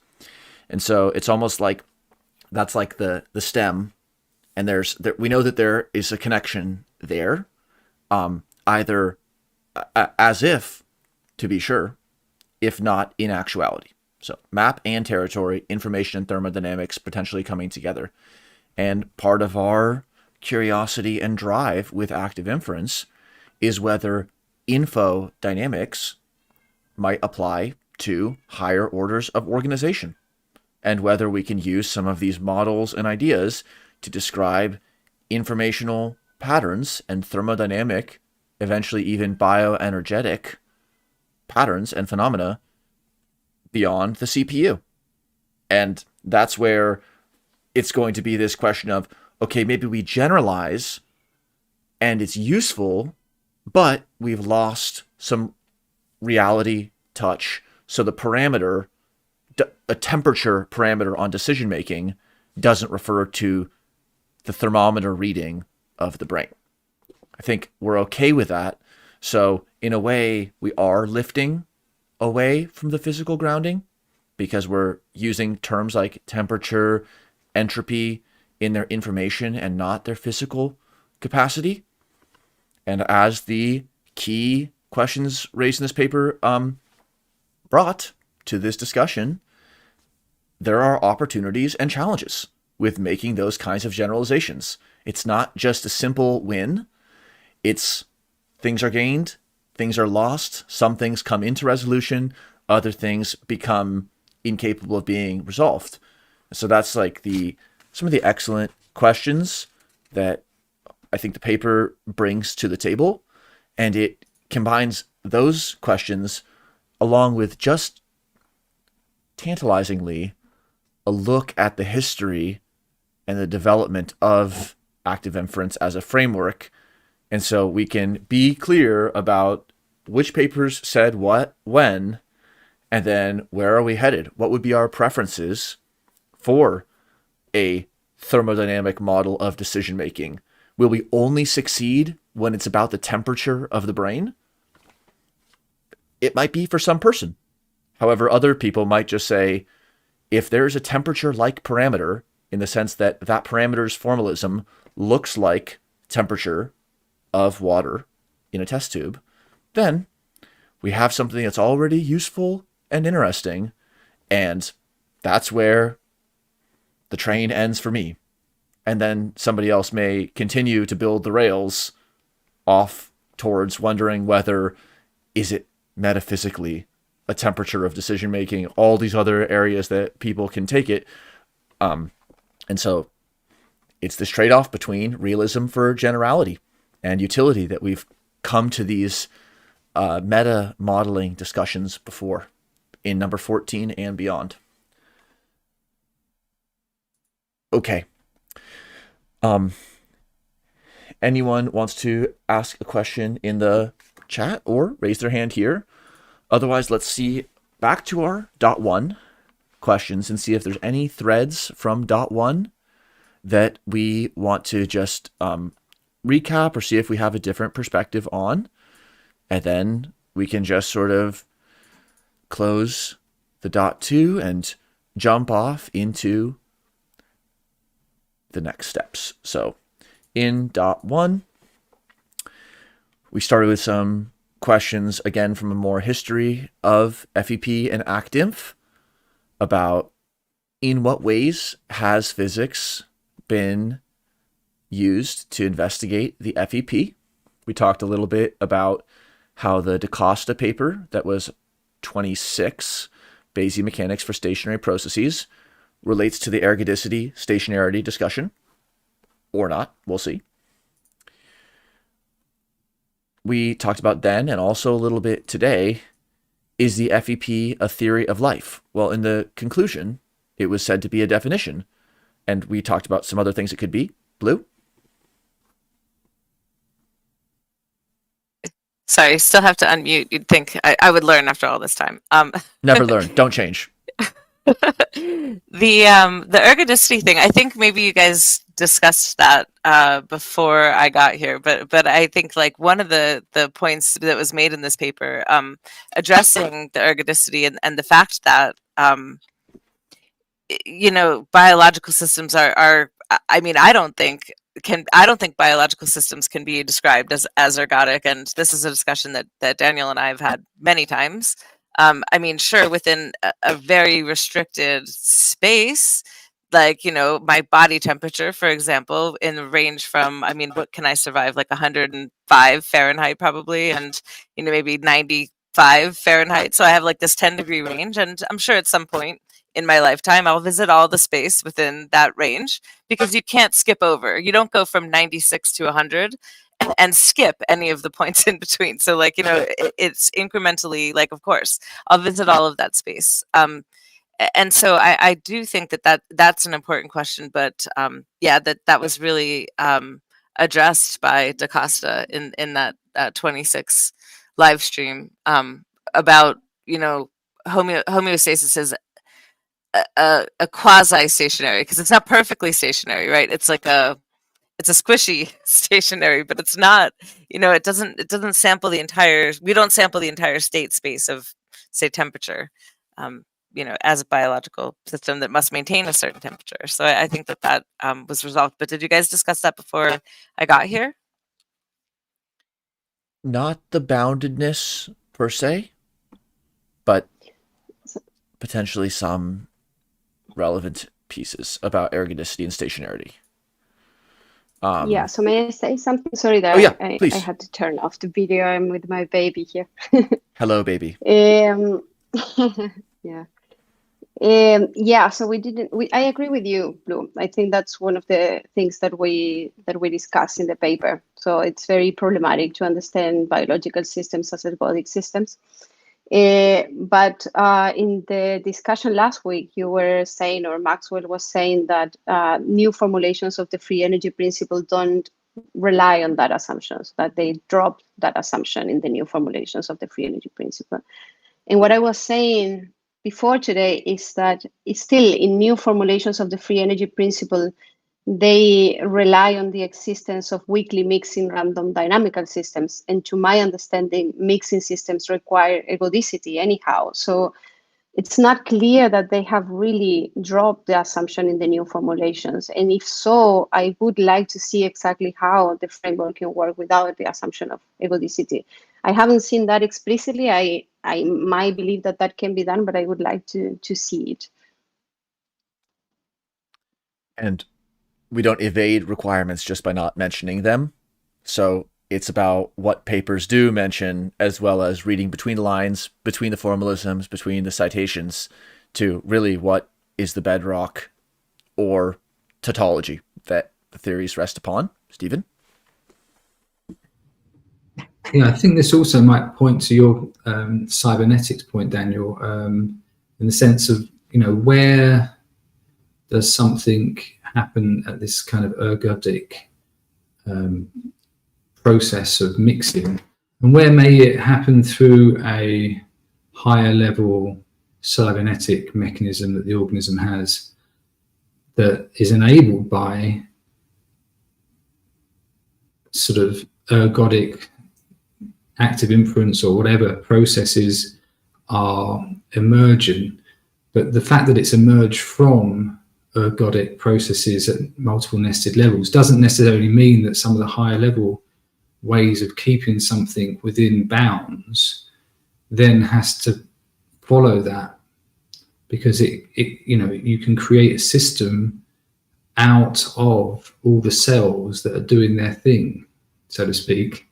And so it's almost like that's like the stem, and we know that there is a connection there, either as if, to be sure, if not in actuality. So map and territory, information and thermodynamics potentially coming together. And part of our curiosity and drive with active inference is whether infodynamics might apply to higher orders of organization, and whether we can use some of these models and ideas to describe informational patterns and thermodynamic, eventually even bioenergetic patterns and phenomena beyond the CPU. And that's where it's going to be this question of, okay, maybe we generalize and it's useful, but we've lost some reality touch. So the parameter, a temperature parameter on decision making, doesn't refer to the thermometer reading of the brain. I think we're okay with that. So in a way, we are lifting away from the physical grounding because we're using terms like temperature, entropy in their information and not their physical capacity. And as the key questions raised in this paper brought to this discussion, there are opportunities and challenges with making those kinds of generalizations. It's not just a simple win. It's things are gained, things are lost, some things come into resolution, other things become incapable of being resolved. So that's like some of the excellent questions that I think the paper brings to the table. And it combines those questions along with just tantalizingly a look at the history and the development of active inference as a framework. And so we can be clear about which papers said what, when, and then where are we headed? What would be our preferences for a thermodynamic model of decision making? Will we only succeed when it's about the temperature of the brain? It might be for some person. However, other people might just say, if there's a temperature-like parameter, in the sense that that parameter's formalism looks like temperature of water in a test tube, then we have something that's already useful and interesting, and that's where the train ends for me. And then somebody else may continue to build the rails off towards wondering whether is it metaphysically a temperature of decision making, all these other areas that people can take it. And so it's this trade-off between realism for generality and utility that we've come to these meta modeling discussions before in number 14 and beyond. Okay. Anyone wants to ask a question in the chat or raise their hand here? Otherwise, let's see back to our .1 questions and see if there's any threads from .1 that we want to just recap or see if we have a different perspective on. And then we can just sort of close the .2 and jump off into the next steps. So in .1, we started with some questions, again, from a more history of FEP and ActInf about in what ways has physics been used to investigate the FEP. We talked a little bit about how the DaCosta paper that was 26, Bayesian mechanics for stationary processes, relates to the ergodicity stationarity discussion, or not, we'll see. We talked about then, and also a little bit today, is the FEP a theory of life? Well, in the conclusion, it was said to be a definition, and we talked about some other things it could be. Blue? Sorry, still have to unmute. You'd think I would learn after all this time. Never learn. Don't change. The ergodicity thing, I think maybe you guys discussed that before I got here, but I think like one of the points that was made in this paper addressing the ergodicity and the fact that biological systems are I mean, I don't think biological systems can be described as ergodic, and this is a discussion that Daniel and I have had many times. I mean, sure, within a very restricted space, like, my body temperature, for example, in the range from, I mean, what can I survive? Like 105 Fahrenheit probably, and, maybe 95 Fahrenheit. So I have like this 10-degree range, and I'm sure at some point in my lifetime, I'll visit all the space within that range, because you can't skip over. You don't go from 96 to 100 and skip any of the points in between. So like, it's incrementally, like, of course, I'll visit all of that space. And so I do think that's an important question, but yeah, that was really addressed by DaCosta in that 26 live stream about, homeostasis is a quasi-stationary, because it's not perfectly stationary, right? It's like it's a squishy stationary, but it's not, it doesn't sample the entire, we don't sample the entire state space of, say, temperature, as a biological system that must maintain a certain temperature. So I think that was resolved. But did you guys discuss that before I got here? Not the boundedness per se, but potentially some relevant pieces about ergodicity and stationarity. Yeah, so may I say something? Sorry that please. I had to turn off the video. I'm with my baby here. Hello, baby. Yeah. Yeah, so we didn't. I agree with you, Blue. I think that's one of the things that we discuss in the paper. So it's very problematic to understand biological systems as ergodic systems. But in the discussion last week, you were saying, or Maxwell was saying, that new formulations of the free energy principle don't rely on that assumptions, that they drop that assumption in the new formulations of the free energy principle. And what I was saying before today is that it's still in new formulations of the free energy principle, they rely on the existence of weakly mixing random dynamical systems. And to my understanding, mixing systems require ergodicity anyhow. So it's not clear that they have really dropped the assumption in the new formulations. And if so, I would like to see exactly how the framework can work without the assumption of ergodicity. I haven't seen that explicitly. I might believe that that can be done, but I would like to see it. And we don't evade requirements just by not mentioning them. So it's about what papers do mention, as well as reading between the lines, between the formalisms, between the citations, to really what is the bedrock or tautology that the theories rest upon. Stephen? Yeah, I think this also might point to your cybernetics point, Daniel, in the sense of, where does something happen at this kind of ergodic process of mixing, and where may it happen through a higher level cybernetic mechanism that the organism has that is enabled by sort of ergodic active inference or whatever processes are emergent. But the fact that it's emerged from ergodic processes at multiple nested levels doesn't necessarily mean that some of the higher level ways of keeping something within bounds then has to follow that, because it you can create a system out of all the cells that are doing their thing, so to speak,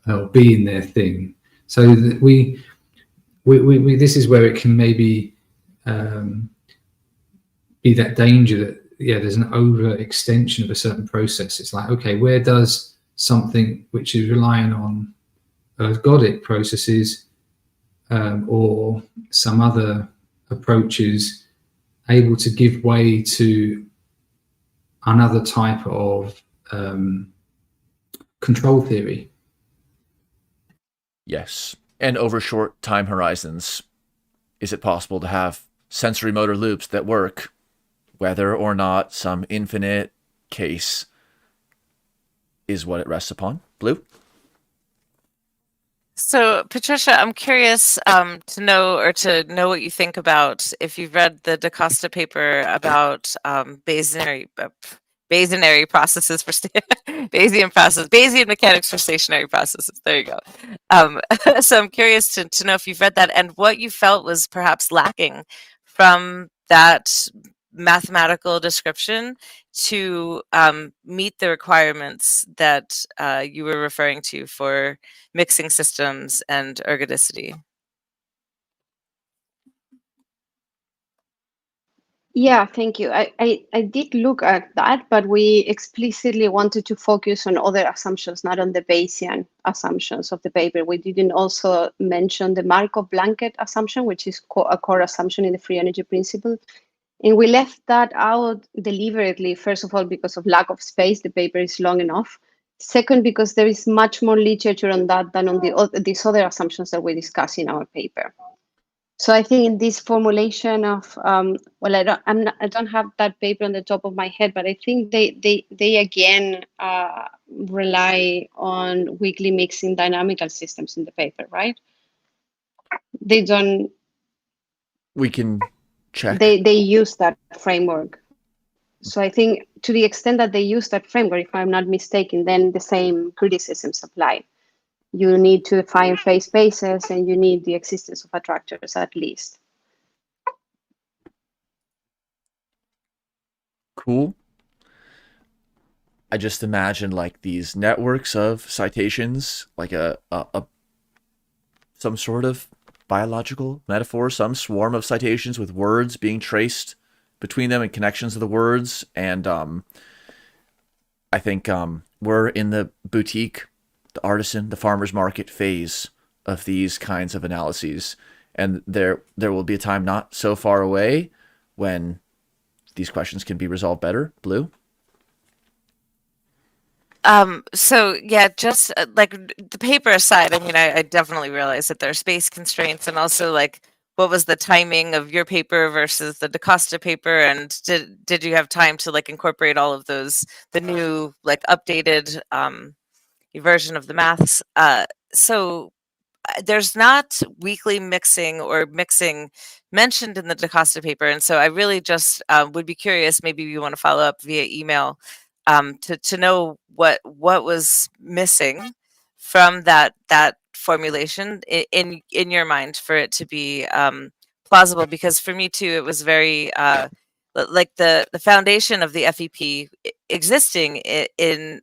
or being their thing. So that we this is where it can maybe be that danger that there's an overextension of a certain process. It's like, okay, where does something which is relying on ergodic processes or some other approaches able to give way to another type of control theory? Yes. And over short time horizons, is it possible to have sensory motor loops that work, whether or not some infinite case is what it rests upon? Blue? So, Patricia, I'm curious to know what you think about, if you've read the DaCosta paper about Bayesian processes for Bayesian mechanics for stationary processes. There you go. So I'm curious to know if you've read that and what you felt was perhaps lacking from that mathematical description to meet the requirements that you were referring to for mixing systems and ergodicity. Yeah, thank you. I did look at that, but we explicitly wanted to focus on other assumptions, not on the Bayesian assumptions of the paper. We didn't also mention the Markov blanket assumption, which is a core assumption in the free energy principle. And we left that out deliberately, first of all, because of lack of space. The paper is long enough. Second, because there is much more literature on that than on these other assumptions that we discuss in our paper. So I think in this formulation of, I don't have that paper on the top of my head, but I think they again rely on weakly mixing dynamical systems in the paper, right? They don't. We can check. They use that framework. So I think to the extent that they use that framework, if I'm not mistaken, then the same criticisms apply. You need to define phase spaces and you need the existence of attractors at least. Cool. I just imagine like these networks of citations, like some sort of biological metaphor, some swarm of citations with words being traced between them and connections of the words. And I think we're in the boutique, the artisan, the farmer's market phase of these kinds of analyses. And there will be a time not so far away when these questions can be resolved better. Blue? So yeah, just like the paper aside, I mean, I definitely realize that there are space constraints, and also like what was the timing of your paper versus the DaCosta paper, and did you have time to like incorporate all of those, the new like updated version of the maths? So there's not weekly mixing or mixing mentioned in the DaCosta paper, and so I really just would be curious. Maybe you want to follow up via email to know what was missing from that formulation in your mind for it to be plausible. Because for me too, it was very like the foundation of the FEP existing in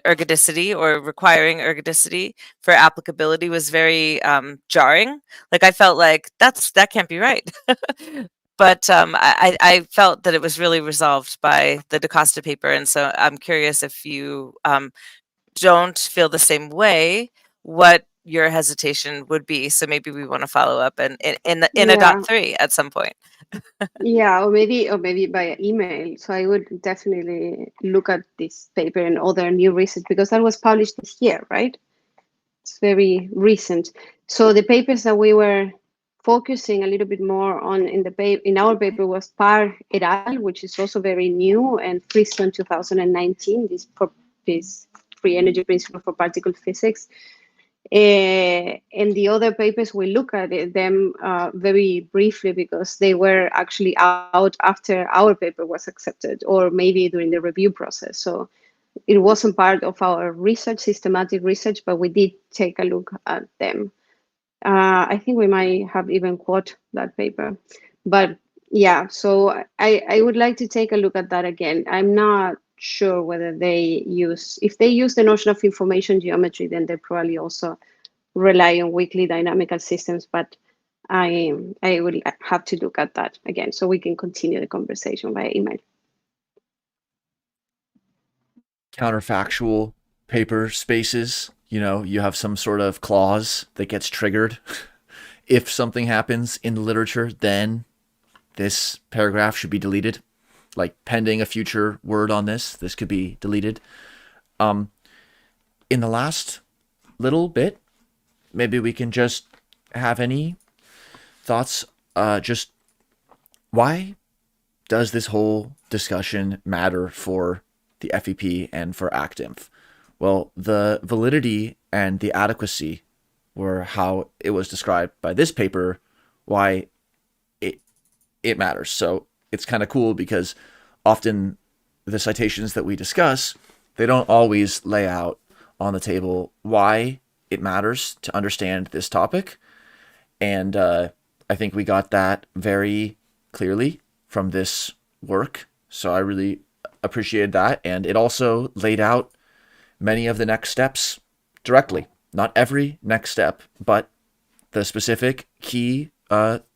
ergodicity or requiring ergodicity for applicability was very jarring. Like I felt like that can't be right. But I felt that it was really resolved by the DaCosta paper, and so I'm curious if you don't feel the same way, what your hesitation would be. So maybe we want to follow up in a Yeah. .3 at some point. Yeah, or maybe by email. So I would definitely look at this paper and other new research, because that was published this year, right? It's very recent. So the papers that we were focusing a little bit more on in our paper was Parr et al., which is also very new, and Friston 2019, this free energy principle for particle physics. And the other papers, we look at them very briefly, because they were actually out after our paper was accepted, or maybe during the review process. So it wasn't part of our research, systematic research, but we did take a look at them. I think we might have even quote that paper. But yeah, so I would like to take a look at that again. I'm not sure whether if they use the notion of information geometry, then they probably also rely on weakly dynamical systems, but I would have to look at that again, so we can continue the conversation via email. Counterfactual paper spaces, you have some sort of clause that gets triggered. If something happens in the literature, then this paragraph should be deleted. Like pending a future word on this could be deleted. In the last little bit, maybe we can just have any thoughts. Just why does this whole discussion matter for the FEP and for ActInf? Well, the validity and the adequacy were how it was described by this paper, why it matters. So it's kind of cool, because often the citations that we discuss, they don't always lay out on the table why it matters to understand this topic. And I think we got that very clearly from this work. So I really appreciated that. And it also laid out many of the next steps directly. Not every next step, but the specific key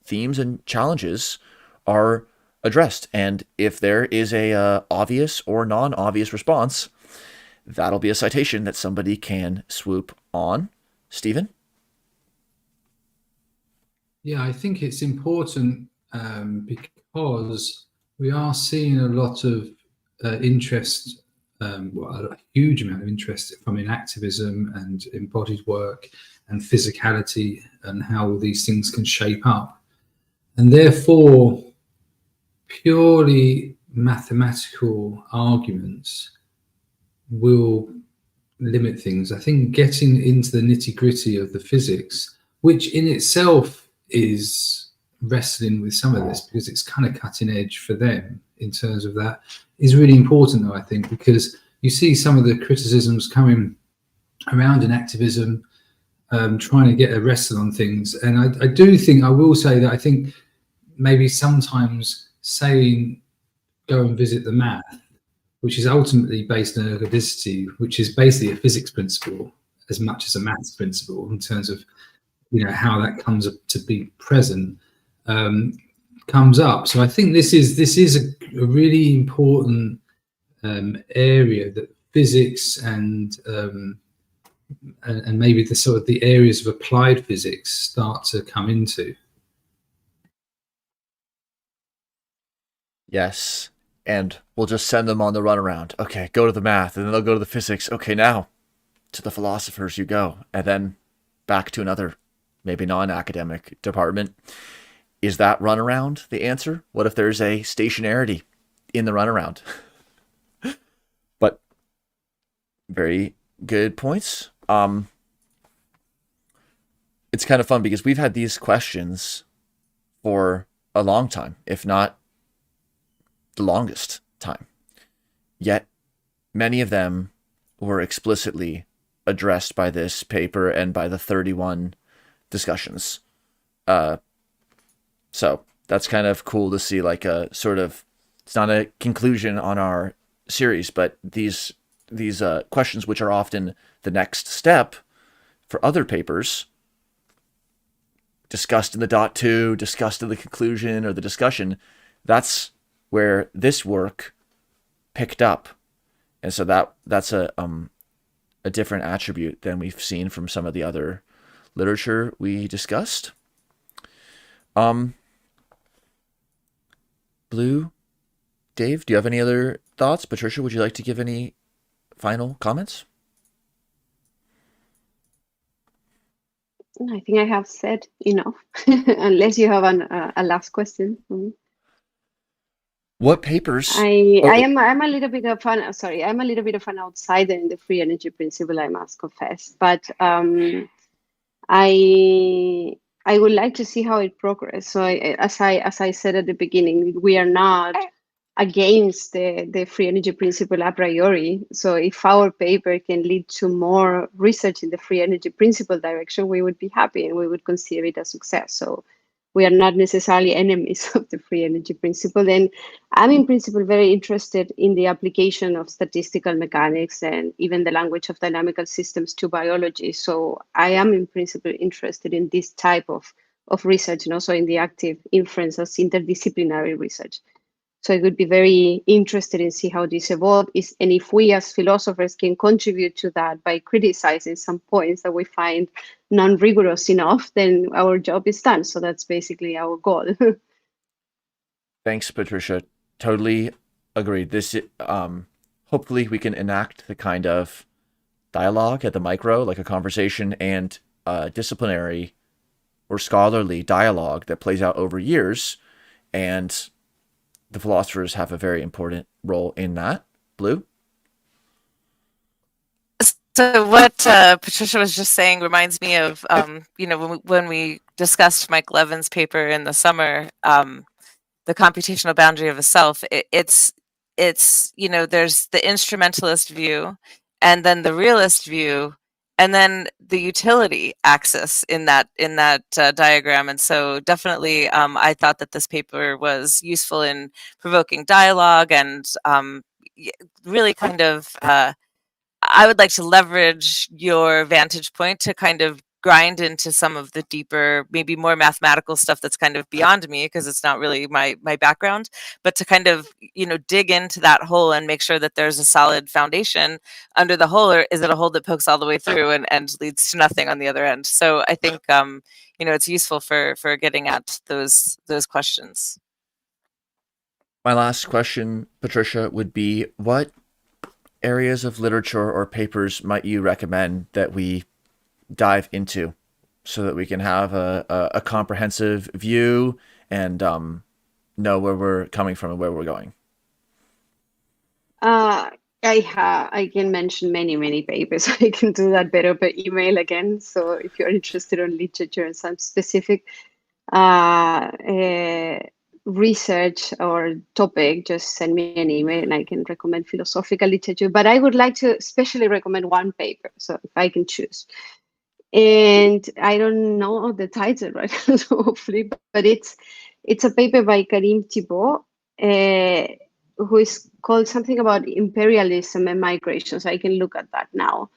themes and challenges are addressed. And if there is a obvious or non-obvious response, that'll be a citation that somebody can swoop on. Stephen? Yeah, I think it's important because we are seeing a lot of interest, a huge amount of interest from inactivism and embodied work and physicality, and how all these things can shape up. And therefore, purely mathematical arguments will limit things. I think getting into the nitty-gritty of the physics, which in itself is wrestling with some of this, because it's kind of cutting edge for them in terms of that, is really important, though, I think, because you see some of the criticisms coming around in activism, trying to get a wrestle on things. And I do think, I will say that I think maybe sometimes saying go and visit the math, which is ultimately based on ergodicity, which is basically a physics principle as much as a maths principle in terms of how that comes to be present comes up. So I think this is a really important area that physics and maybe the sort of the areas of applied physics start to come into. Yes. And we'll just send them on the runaround. Okay, go to the math, and then they'll go to the physics. Okay, now to the philosophers you go, and then back to another, maybe non-academic department. Is that runaround the answer? What if there's a stationarity in the runaround? But very good points. It's kind of fun because we've had these questions for a long time, if not the longest time. Yet many of them were explicitly addressed by this paper and by the 31 discussions. So that's kind of cool to see, like a sort of, it's not a conclusion on our series, but these questions, which are often the next step for other papers, discussed in the .2, discussed in the conclusion or the discussion, that's where this work picked up. And so that's a different attribute than we've seen from some of the other literature we discussed. Blue, Dave, do you have any other thoughts? Patricia, would you like to give any final comments? I think I have said enough, unless you have a last question for me. What papers? I'm a little bit of an outsider in the free energy principle, I must confess. But I would like to see how it progresses. So as I said at the beginning, we are not against the free energy principle a priori. So if our paper can lead to more research in the free energy principle direction, we would be happy and we would consider it a success. So we are not necessarily enemies of the free energy principle. And I'm in principle very interested in the application of statistical mechanics and even the language of dynamical systems to biology. So I am in principle interested in this type of research and also in the active inference as interdisciplinary research. So I would be very interested in see how this evolves, and if we as philosophers can contribute to that by criticizing some points that we find non-rigorous enough, then our job is done. So that's basically our goal. Thanks, Patricia. Totally agreed. This, hopefully we can enact the kind of dialogue at the micro, like a conversation and disciplinary or scholarly dialogue that plays out over years, and the philosophers have a very important role in that. Blue? So what Patricia was just saying reminds me of, when we discussed Mike Levin's paper in the summer, the computational boundary of a self. It's there's the instrumentalist view, and then the realist view, and then the utility axis in that diagram. And so definitely, I thought that this paper was useful in provoking dialogue and really kind of. I would like to leverage your vantage point to kind of grind into some of the deeper, maybe more mathematical stuff that's kind of beyond me, because it's not really my background, but to kind of, dig into that hole and make sure that there's a solid foundation under the hole, or is it a hole that pokes all the way through and leads to nothing on the other end? So I think, it's useful for getting at those questions. My last question, Patricia, would be what areas of literature or papers might you recommend that we dive into so that we can have a comprehensive view and know where we're coming from and where we're going? I can mention many papers. I can do that better by email again. So if you're interested in literature and some specific research or topic, just send me an email and I can recommend philosophical literature. But I would like to especially recommend one paper, so if I can choose. And I don't know the title right now, so hopefully, but it's a paper by Karim Thibault, who is called something about imperialism and migration. So I can look at that now.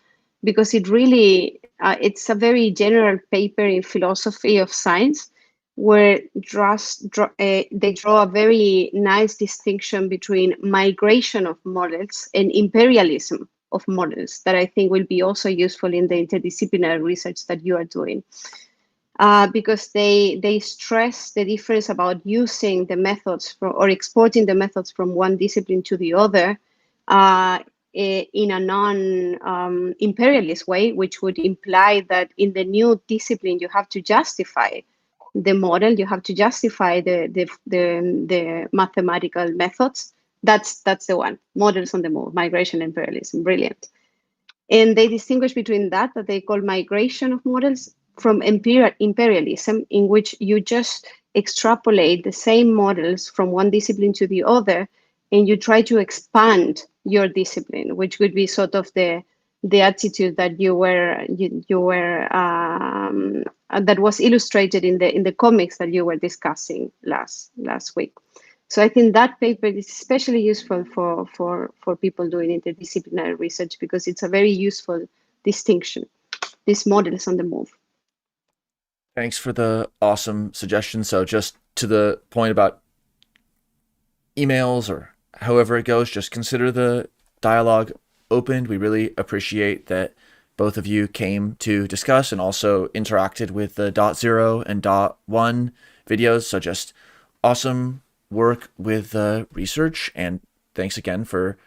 because it really, it's a very general paper in philosophy of science, where they draw a very nice distinction between migration of models and imperialism of models that I think will be also useful in the interdisciplinary research that you are doing. Because they stress the difference about using the methods or exporting the methods from one discipline to the other in a non-imperialist way, which would imply that in the new discipline you have to justify the model, you have to justify the mathematical methods. That's the one. Models on the move, migration, imperialism, brilliant. And they distinguish between that they call migration of models from imperialism, in which you just extrapolate the same models from one discipline to the other, and you try to expand your discipline, which would be sort of the attitude that that was illustrated in the comics that you were discussing last week. So I think that paper is especially useful for people doing interdisciplinary research, because it's a very useful distinction. These models on the move. Thanks for the awesome suggestion. So just to the point about emails or however it goes, just consider the dialogue opened. We really appreciate that both of you came to discuss and also interacted with the .0 and .1 videos. So just awesome work with research, and thanks again for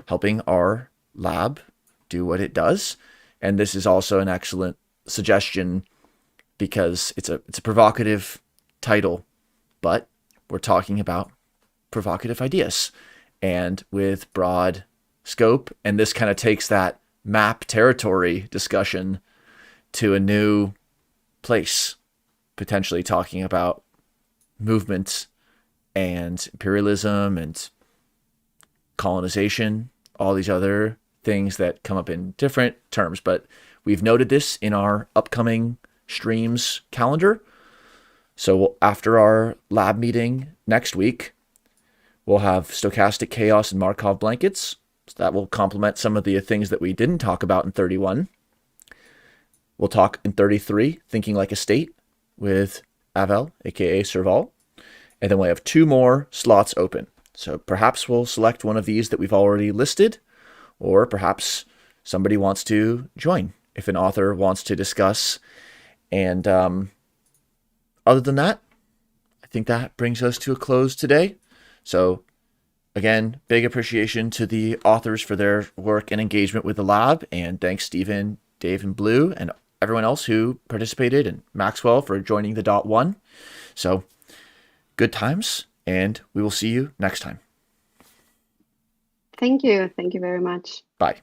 helping our lab do what it does. And this is also an excellent suggestion because it's a provocative title, but we're talking about provocative ideas and with broad scope. And this kind of takes that map territory discussion to a new place, potentially talking about movements and imperialism and colonization, all these other things that come up in different terms. But we've noted this in our upcoming streams calendar. So after our lab meeting next week, we'll have stochastic chaos and Markov blankets. So that will complement some of the things that we didn't talk about in 31. We'll talk in 33, thinking like a state, with Avel, aka Serval. And then we have 2 more slots open. So perhaps we'll select one of these that we've already listed, or perhaps somebody wants to join if an author wants to discuss. And other than that, I think that brings us to a close today. So again, big appreciation to the authors for their work and engagement with the lab. And thanks, Stephen, Dave, and Blue, and everyone else who participated, and Maxwell for joining the .1. So good times, and we will see you next time. Thank you. Thank you very much. Bye.